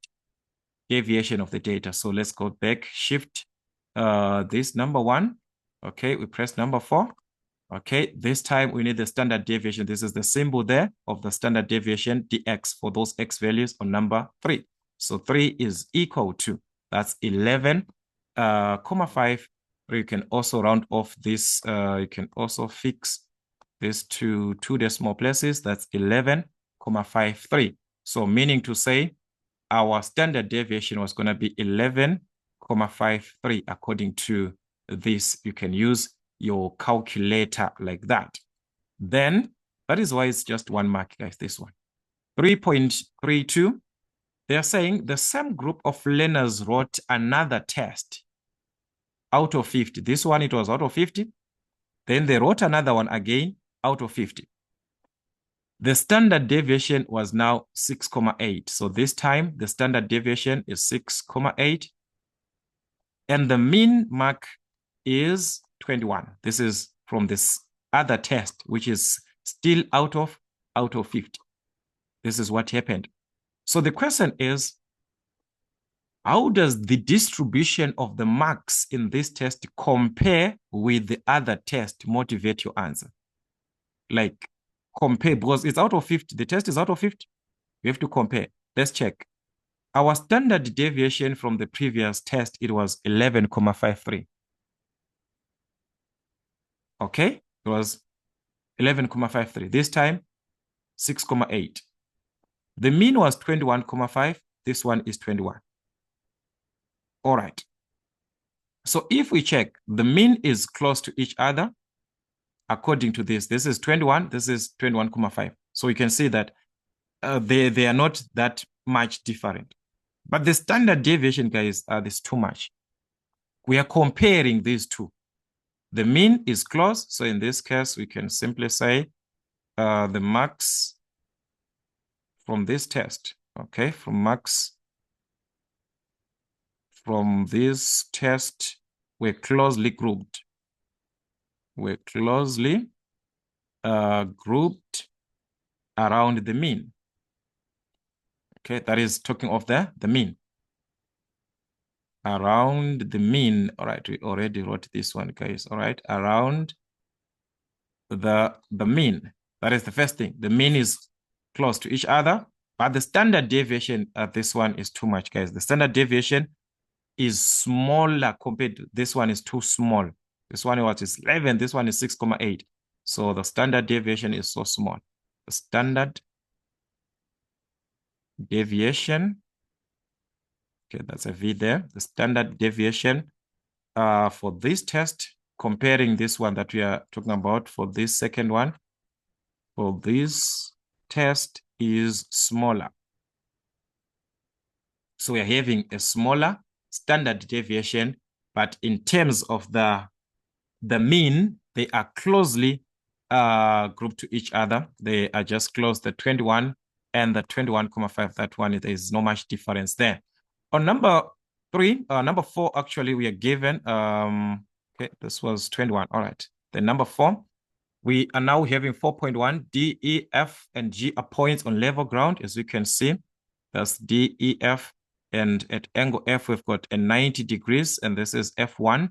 deviation of the data, so let's go back, shift this number 1. Okay, we press number 4. Okay, this time we need the standard deviation. This is the symbol there of the standard deviation, dx, for those x values on number 3. So 3 is equal to, that's 11,5. You can also round off this. You can also fix this to 2 decimal places. That's 11,53. So meaning to say our standard deviation was going to be 11,53 according to this. You can use your calculator like that. Then that is why it's just 1 mark, guys, this one. 3.32, they're saying the same group of learners wrote another test out of 50. This one, it was out of 50. Then they wrote another one again out of 50. The standard deviation was now 6,8. So this time the standard deviation is 6,8. And the mean mark is 21. This is from this other test, which is still out of 50. This is what happened. So the question is, how does the distribution of the marks in this test compare with the other test motivate your answer? Like compare, because it's out of 50. The test is out of 50. We have to compare. Let's check. Our standard deviation from the previous test, it was 11,53. Okay, it was 11,53. This time, 6,8. The mean was 21,5. This one is 21. All right. So if we check, the mean is close to each other. According to this, this is 21. This is 21,5. So you can see that they are not that much different. But the standard deviation, guys, is too much. We are comparing these two. The mean is close. So in this case, we can simply say the marks from this test, okay, from this test were closely grouped. Were closely grouped around the mean. Okay, that is talking of the mean. Around the mean. All right, we already wrote this one, guys. All right, around the mean. That is the first thing. The mean is close to each other, but the standard deviation of this one is too much, guys. The standard deviation is smaller compared to this one. Is too small. This one is 11. This one is 6,8. So the standard deviation is so small. The standard deviation, okay, that's a V there. The standard deviation for this test, comparing this one that we are talking about for this second one, for this test is smaller. So we are having a smaller standard deviation, but in terms of the mean, they are closely grouped to each other. They are just close, the 21 and the 21,5, that one, there is no much difference there. On number 4, actually, we are given, okay, this was 21, all right. The number 4, we are now having 4.1, D, E, F, and G are points on level ground, as you can see. That's D, E, F, and at angle F, we've got a 90 degrees, and this is F1,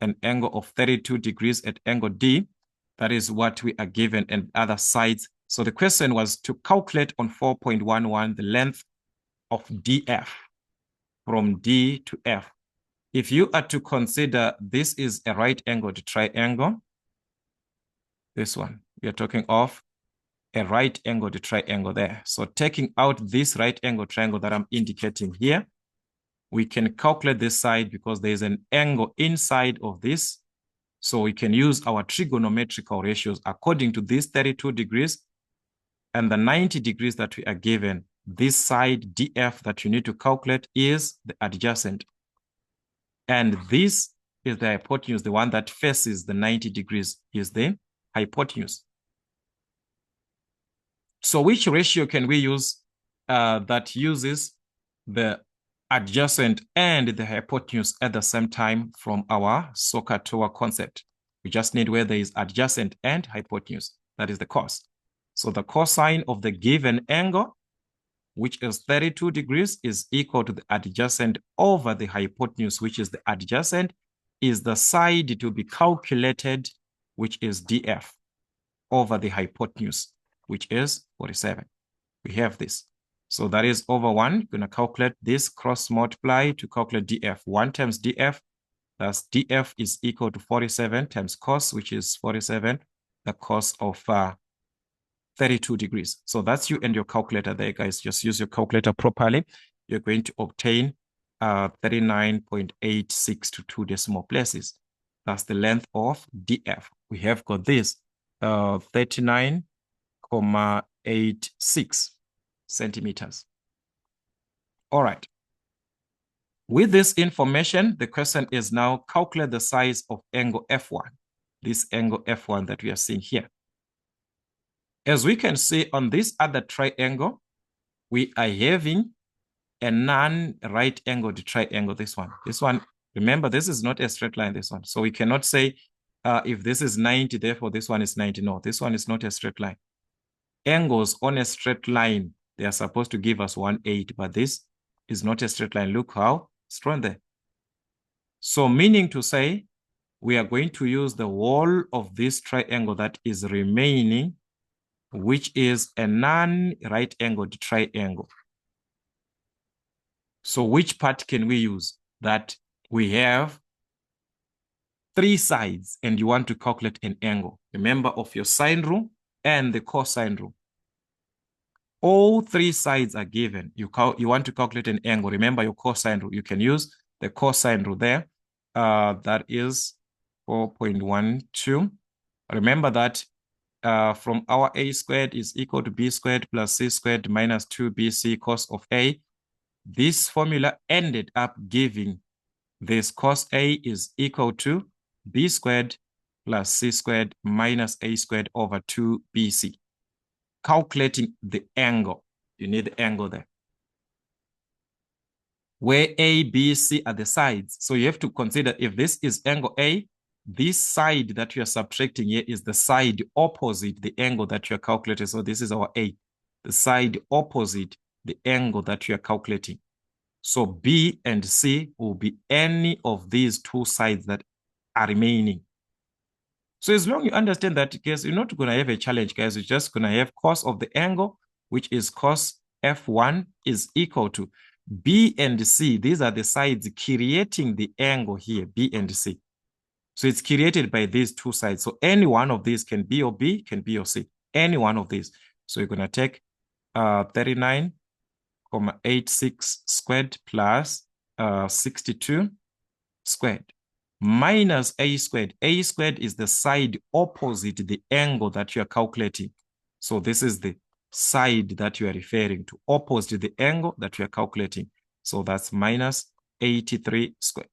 an angle of 32 degrees at angle D. That is what we are given, and other sides. So the question was to calculate on 4.11 the length of DF from D to F. If you are to consider this is a right-angled triangle, this one, we are talking of a right-angled triangle there. So taking out this right-angled triangle that I'm indicating here, we can calculate this side because there is an angle inside of this. So we can use our trigonometrical ratios according to this 32 degrees and the 90 degrees that we are given. This side DF that you need to calculate is the adjacent. And this is the hypotenuse. The one that faces the 90 degrees is the hypotenuse. So which ratio can we use that uses the adjacent and the hypotenuse at the same time from our SOHCAHTOA concept? We just need where there is adjacent and hypotenuse. That is the cos. So the cosine of the given angle, which is 32 degrees, is equal to the adjacent over the hypotenuse, which is the adjacent, is the side to be calculated, which is df, over the hypotenuse, which is 47. We have this. So that is over 1. You're going to calculate this, cross multiply to calculate df. 1 times df, that's df is equal to 47 times cos, which is 47, the cos of 32 degrees. So that's you and your calculator there, guys. Just use your calculator properly. You're going to obtain 39.86 to 2 decimal places. That's the length of df. We have got this 39.86 centimeters. All right. With this information, the question is now calculate the size of angle F1, this angle F1 that we are seeing here. As we can see on this other triangle, we are having a non-right angled triangle, this one. This one, remember, this is not a straight line, this one. So we cannot say if this is 90, therefore this one is 90. No, this one is not a straight line. Angles on a straight line, they are supposed to give us 180, but this is not a straight line. Look how it's drawn there. So meaning to say, we are going to use the wall of this triangle that is remaining, which is a non-right angled triangle. So which part can we use? That we have 3 sides and you want to calculate an angle. Remember of your sine rule and the cosine rule. All 3 sides are given. You want to calculate an angle. Remember your cosine rule. You can use the cosine rule there. That is 4.12. Remember that from our a squared is equal to b squared plus c squared minus 2bc cos of a. This formula ended up giving this cos a is equal to b squared plus c squared minus a squared over 2bc. Calculating the angle. You need the angle there. Where A, B, C are the sides. So you have to consider if this is angle A, this side that you are subtracting here is the side opposite the angle that you are calculating. So this is our A, the side opposite the angle that you are calculating. So B and C will be any of these 2 sides that are remaining. So as long as you understand that, guys, you're not going to have a challenge, guys. You're just going to have cos of the angle, which is cos F1 is equal to B and C. These are the sides creating the angle here, B and C. So it's created by these 2 sides. So any one of these can be your B, can be your C. Any one of these. So you're going to take 39.86 squared plus 62 squared minus a squared. A squared is the side opposite the angle that you are calculating. So this is the side that you are referring to, opposite the angle that you are calculating. So that's minus 83 squared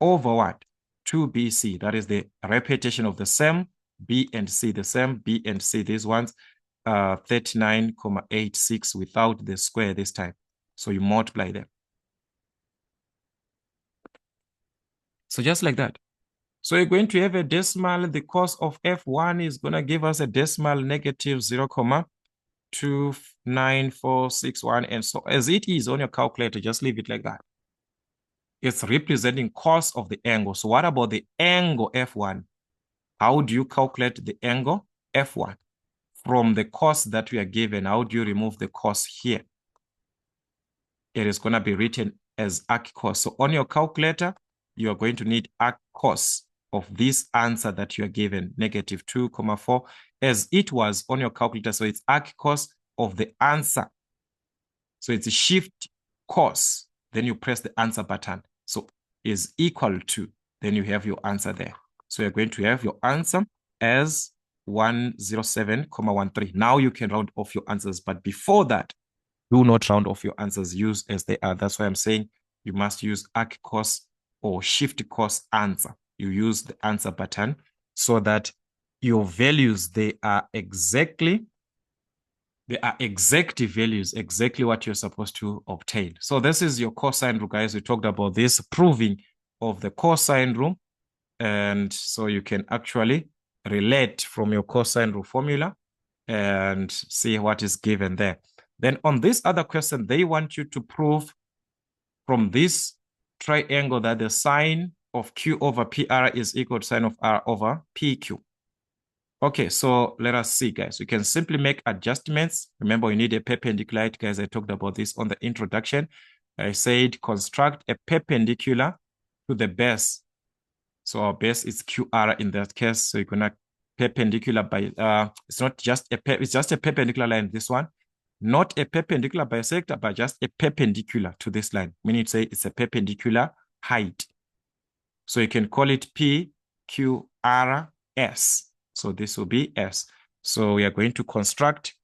over what? 2bc. That is the repetition of the same. B and C, the same. B and C, these ones. 39.86 without the square this time. So you multiply them. So just like that. So you're going to have a decimal. The cos of F1 is going to give us a decimal negative 0.29461. And so as it is on your calculator, just leave it like that. It's representing cos of the angle. So what about the angle F1? How do you calculate the angle F1? From the cos that we are given, how do you remove the cos here? It is going to be written as arc cos. So on your calculator, you are going to need arc cos of this answer that you are given, negative 2.4, as it was on your calculator. So it's arc cos of the answer. So it's shift cos. Then you press the answer button. So is equal to, then you have your answer there. So you're going to have your answer as 107.13. Now you can round off your answers. But before that, do not round off your answers. Use as they are. That's why I'm saying you must use arc cos or shift cos answer. You use the answer button so that your values, they are exactly They are exact values, exactly what you're supposed to obtain. So this is your cosine rule, guys. We talked about this proving of the cosine rule. And so you can actually relate from your cosine rule formula and see what is given there. Then on this other question, they want you to prove from this triangle that the sine of Q over PR is equal to sine of R over PQ. Okay, so let us see, guys. We can simply make adjustments. Remember, you need a perpendicular, guys. I talked about this on the introduction. I said construct a perpendicular to the base. So our base is QR in that case. So you're gonna perpendicular by it's not just it's just a perpendicular line, this one. Not a perpendicular bisector, but just a perpendicular to this line. Meaning say it's a perpendicular height. So you can call it PQRS. So this will be S. So we are going to construct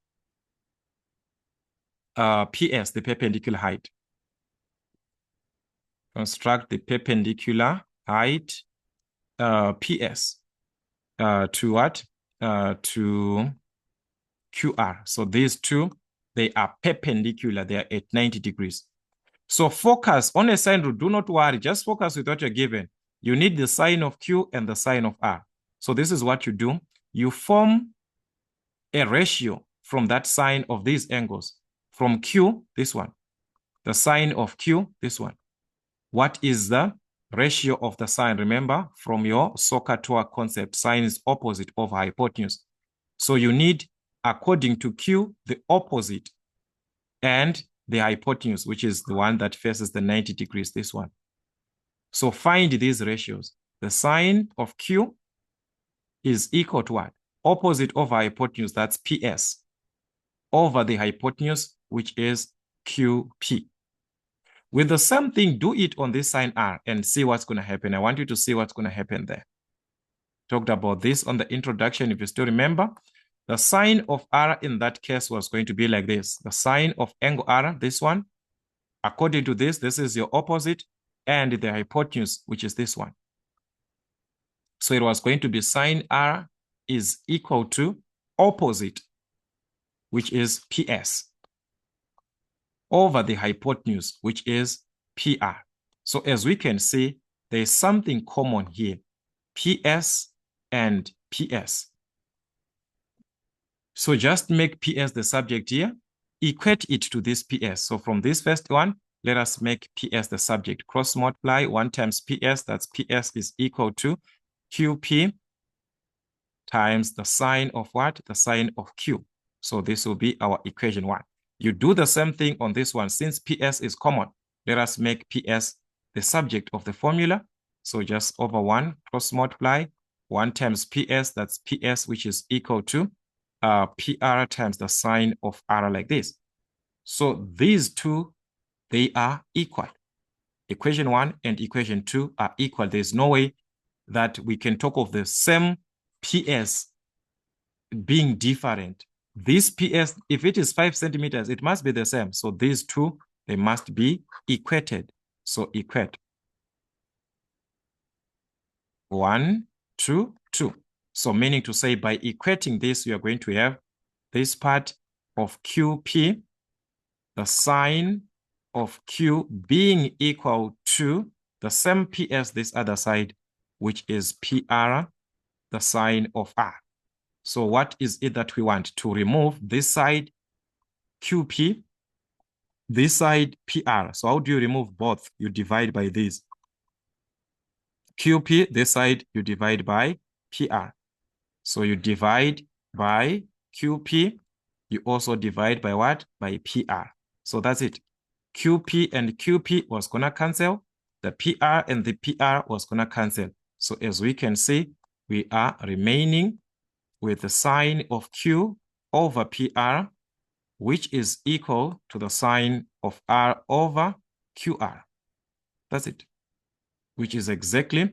PS, the perpendicular height. Construct the perpendicular height PS to what? To QR. So these two, they are perpendicular. They are at 90 degrees. So focus on a sine rule. Do not worry. Just focus with what you're given. You need the sine of Q and the sine of R. So this is what you do. You form a ratio from that sine of these angles. From Q, this one. The sine of Q, this one. What is the ratio of the sine? Remember, from your soccer tour concept, sine is opposite of hypotenuse. So you need, according to Q, the opposite and the hypotenuse, which is the one that faces the 90 degrees, this one. So find these ratios. The sine of Q is equal to what? Opposite over hypotenuse, that's PS, over the hypotenuse, which is QP. With the same thing, do it on this sine R and see what's going to happen. I want you to see what's going to happen there. Talked about this on the introduction, if you still remember. The sine of R in that case was going to be like this. The sine of angle R, this one, according to this, this is your opposite, and the hypotenuse, which is this one. So it was going to be sine R is equal to opposite, which is PS, over the hypotenuse, which is PR. So as we can see, there is something common here, PS and PS. So just make PS the subject here, equate it to this PS. So from this first one, let us make PS the subject. Cross multiply 1 times PS, that's PS is equal to QP times the sine of what? The sine of Q. So this will be our equation 1. You do the same thing on this one. Since PS is common, let us make PS the subject of the formula. So just over 1, cross multiply 1 times PS, that's PS, which is equal to PR times the sine of R, like this. So these two, they are equal. Equation 1 and equation 2 are equal. There's no way that we can talk of the same PS being different. This PS, if it is 5 centimeters, it must be the same. So these two, they must be equated. So equate. 1, 2, 2. So meaning to say, by equating this, we are going to have this part of QP, the sine of Q being equal to the same PS this other side, which is PR, the sine of R. So what is it that we want? To remove this side QP, this side PR. So how do you remove both? You divide by this. QP, this side, you divide by PR. So you divide by QP. You also divide by what? By PR. So that's it. QP and QP was going to cancel. The PR and the PR was going to cancel. So as we can see, we are remaining with the sine of Q over PR, which is equal to the sine of R over QR. That's it. Which is exactly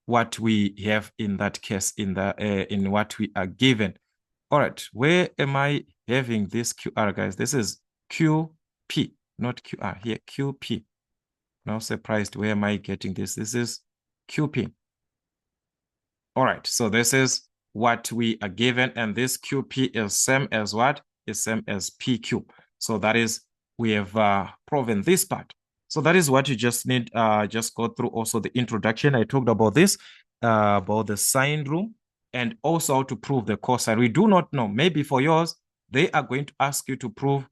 what we have in that case, in what we are given. All right, where am I having this QR, guys? This is QP, not QR. Here, QP. Now surprised, where am I getting this? This is QP. All right, so this is what we are given, and this QP is same as what? is same as PQ. So that is, we have proven this part. So that is what you just need. Just go through also the introduction. I talked about this, about the sine rule, and also how to prove the cosine. We do not know. Maybe for yours, they are going to ask you to prove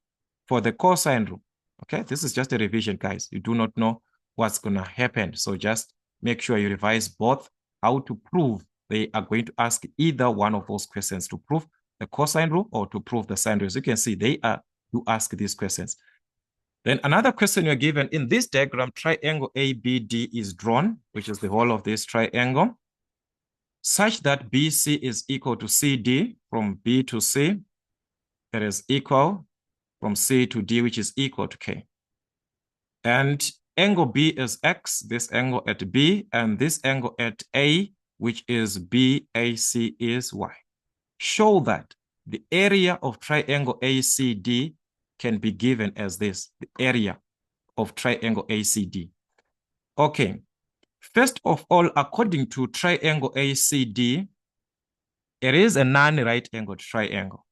for the cosine rule. Okay, this is just a revision, guys. You do not know what's going to happen. So just make sure you revise both how to prove. They are going to ask either one of those questions to prove the cosine rule or to prove the sine rule. As you can see, they are to ask these questions. Then another question you're given in this diagram, triangle ABD is drawn, which is the whole of this triangle, such that BC is equal to CD from B to C. That is equal from C to D, which is equal to K. And angle B is X, this angle at B, and this angle at A, which is BAC, is Y. Show that the area of triangle ACD can be given as this, the area of triangle ACD. Okay, first of all, according to triangle ACD, it is a non-right angled triangle.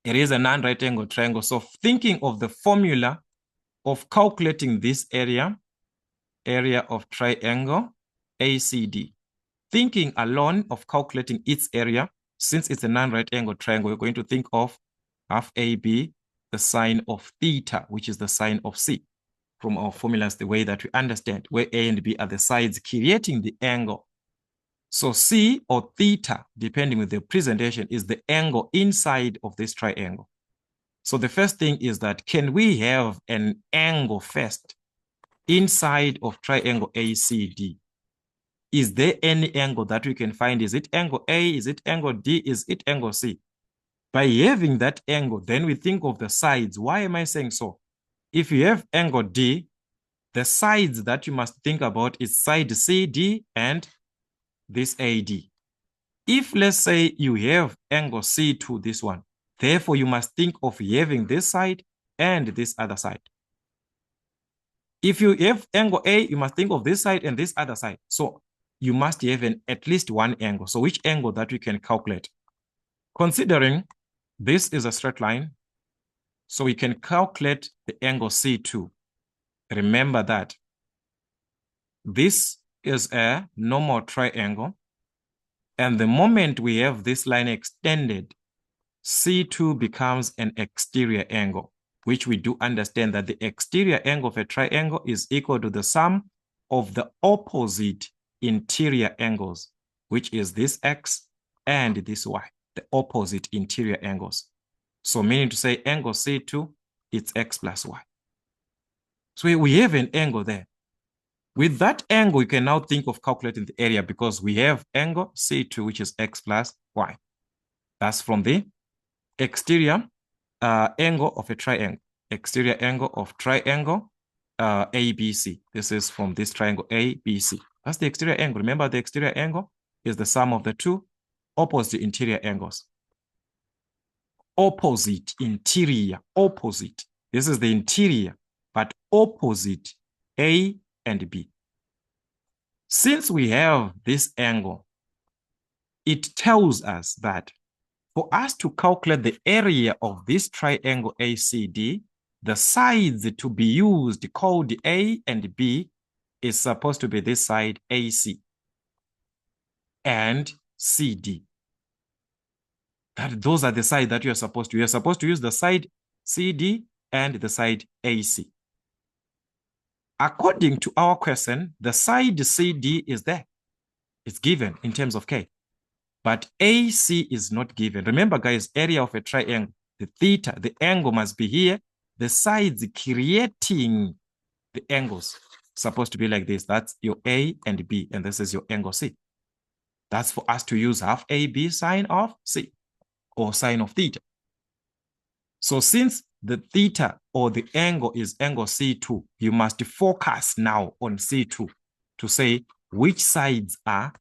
It is a non-right angled triangle. So thinking of the formula of calculating this area of triangle ACD, thinking alone of calculating its area, since it's a non-right angled triangle, we're going to think of half AB, the sine of theta, which is the sine of C. From our formulas, the way that we understand, where A and B are the sides creating the angle. So C or theta, depending with the presentation, is the angle inside of this triangle. So the first thing is that, can we have an angle first inside of triangle ACD? Is there any angle that we can find? Is it angle A? Is it angle D? Is it angle C? By having that angle, then we think of the sides. Why am I saying so? If you have angle D, the sides that you must think about is side CD and this AD. If, let's say, you have angle C to this one, therefore you must think of having this side and this other side. If you have angle A, you must think of this side and this other side. So you must have at least one angle. So which angle that we can calculate? Considering this is a straight line, so we can calculate the angle C2. Remember that this is a normal triangle, and the moment we have this line extended, C2 becomes an exterior angle, which we do understand that the exterior angle of a triangle is equal to the sum of the opposite interior angles, which is this X and this Y, the opposite interior angles. So meaning to say angle C2, it's X plus Y. So we have an angle there. With that angle, we can now think of calculating the area because we have angle C2, which is X plus Y. That's from the exterior angle of a triangle. Exterior angle of triangle ABC. This is from this triangle ABC. That's the exterior angle. Remember, the exterior angle is the sum of the two opposite interior angles. Opposite interior, opposite. This is the interior, but opposite A and B. Since we have this angle, it tells us that for us to calculate the area of this triangle ACD, the sides to be used called A and B is supposed to be this side AC and CD. Those are the sides that you're supposed to use. You're supposed to use the side CD and the side AC. According to our question, the side CD is there. It's given in terms of K. But AC is not given. Remember, guys, area of a triangle, the theta, the angle must be here. The sides creating the angles supposed to be like this. That's your A and B, and this is your angle C. That's for us to use half AB sine of C or sine of theta. So since the theta or the angle is angle C2, you must focus now on C2 to say which sides are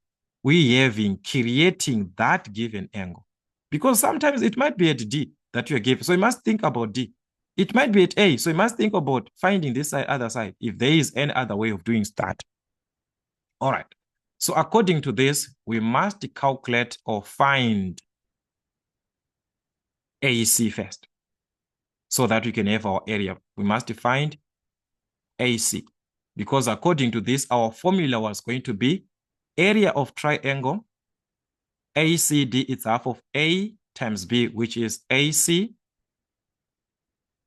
we having creating that given angle. Because sometimes it might be at D that you're given. So you must think about D. It might be at A. So you must think about finding this side, other side, if there is any other way of doing that. All right. So according to this, we must calculate or find AC first, so that we can have our area. We must find AC, because according to this, our formula was going to be area of triangle ACD is half of A times B, which is AC,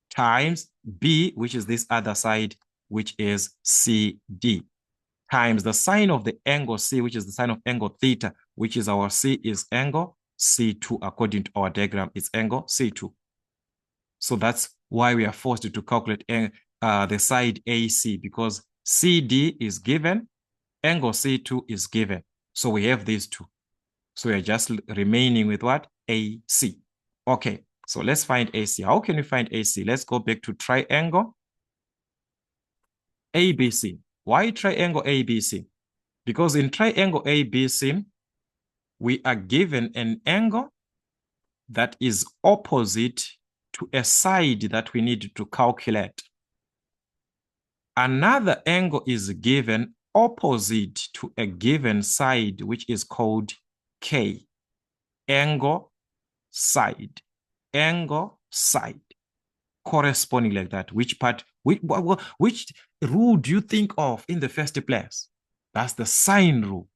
times B, which is this other side, which is CD, times the sine of the angle C, which is the sine of angle theta, which is our C is angle C2. According to our diagram, it's angle C2. So that's why we are forced to calculate the side AC, because CD is given, angle C2 is given. So we have these two. So we are just remaining with what? AC. Okay, so let's find AC. How can we find AC? Let's go back to triangle ABC. Why triangle ABC? Because in triangle ABC, we are given an angle that is opposite to a side that we need to calculate. Another angle is given opposite to a given side, which is called K. Angle side. Angle side. Corresponding like that. Which part, which rule do you think of in the first place? That's the sine rule.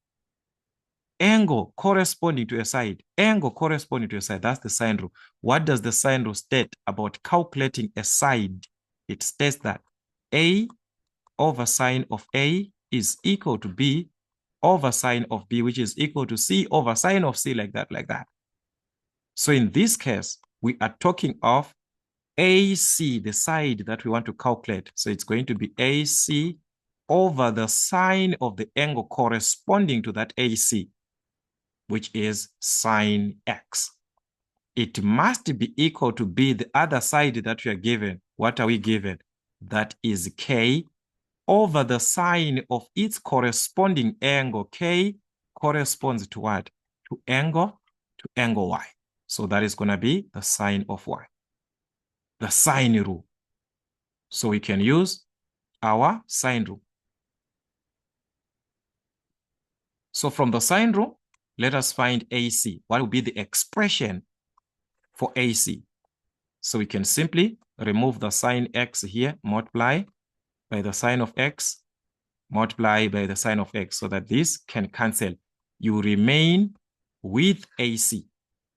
Angle corresponding to a side. Angle corresponding to a side. That's the sine rule. What does the sine rule state about calculating a side? It states that A over sine of A is equal to B over sine of B, which is equal to C over sine of C, like that, like that. So in this case, we are talking of AC, the side that we want to calculate. So it's going to be AC over the sine of the angle corresponding to that AC, which is sine X. It must be equal to B, the other side that we are given. What are we given? That is K over the sine of its corresponding angle. K corresponds to what? To angle Y. So that is going to be the sine of Y. The sine rule. So we can use our sine rule. So from the sine rule, let us find AC. What will be the expression for AC? So we can simply remove the sine X here, multiply by the sine of X, multiply by the sine of X, so that this can cancel. You remain with AC.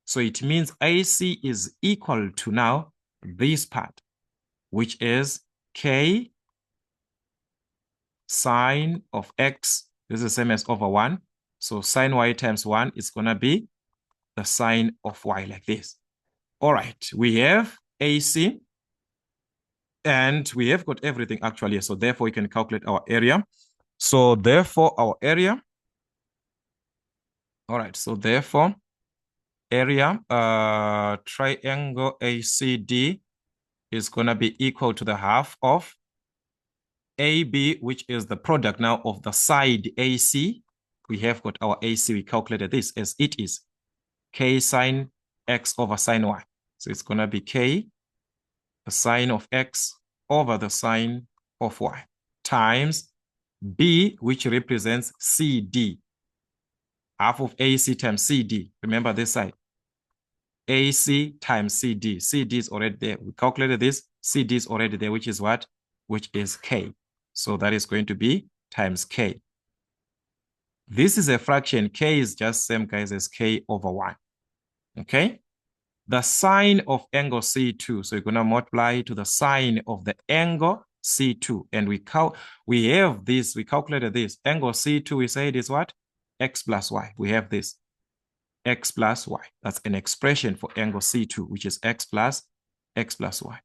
So it means AC is equal to now this part, which is K sine of X. This is the same as over 1. So sine Y times 1 is going to be the sine of Y, like this. All right, we have AC. And we have got everything actually. So therefore, we can calculate our area. So therefore, our area. All right, so therefore, area, triangle ACD is going to be equal to the half of AB, which is the product now of the side AC. We have got our AC. We calculated this as it is K sine X over sine Y. So it's going to be K, the sine of X over the sine of Y, times B, which represents CD. Half of AC times CD. Remember this side. AC times CD. CD is already there. We calculated this. CD is already there, which is what? Which is K. So that is going to be times K. This is a fraction. K is just same, guys, as K over 1. Okay? The sine of angle C2. So you're going to multiply to the sine of the angle C2. And we have this. We calculated this. Angle C2, we say it is what? X plus Y. We have this. X plus Y. That's an expression for angle C2, which is X plus Y.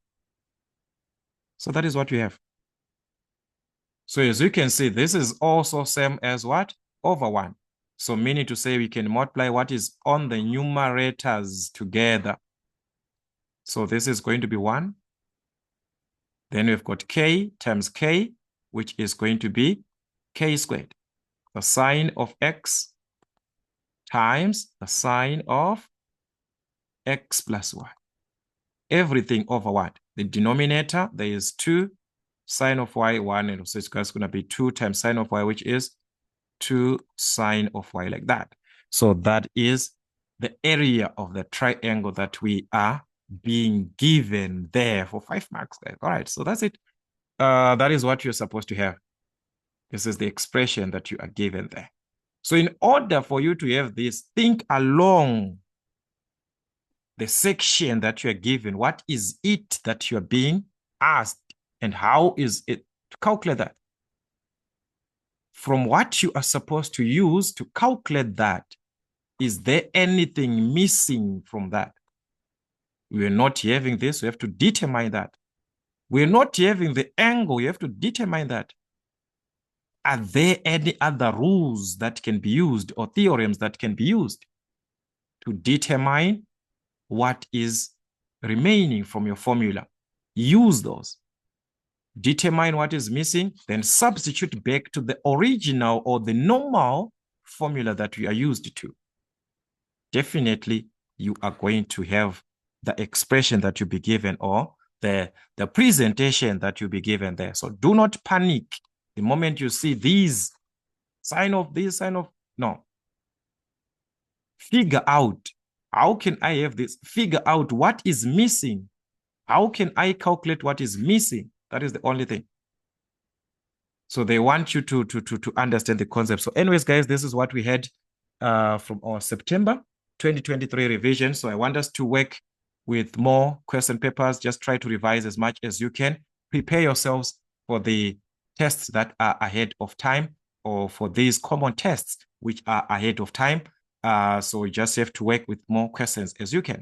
So that is what we have. So as you can see, this is also same as what? Over 1. So meaning to say we can multiply what is on the numerators together. So this is going to be 1. Then we've got K times K, which is going to be K squared. The sine of X times the sine of X plus Y. Everything over what? The denominator, there is 2 sine of Y, 1, and so it's going to be 2 times sine of Y, which is 2 sine of Y, like that. So that is the area of the triangle that we are being given there for 5 marks, guys. All right, so that's it. That is what you're supposed to have. This is the expression that you are given there. So in order for you to have this, think along the section that you are given. What is it that you are being asked, and how is it to calculate that? From what you are supposed to use to calculate that, is there anything missing from that? We are not having this, we have to determine that. We're not having the angle, you have to determine that. Are there any other rules that can be used or theorems that can be used to determine what is remaining from your formula? Use those. Determine what is missing, then substitute back to the original or the normal formula that we are used to. Definitely, you are going to have the expression that you'll be given, or the presentation that you'll be given there. So do not panic the moment you see these, sign off this, sign off. No. Figure out, how can I have this? Figure out what is missing. How can I calculate what is missing? That is the only thing. So they want you to understand the concept. So anyways, guys, this is what we had from our September 2023 revision. So I want us to work with more question papers. Just try to revise as much as you can. Prepare yourselves for the tests that are ahead of time, or for these common tests which are ahead of time. So you just have to work with more questions as you can.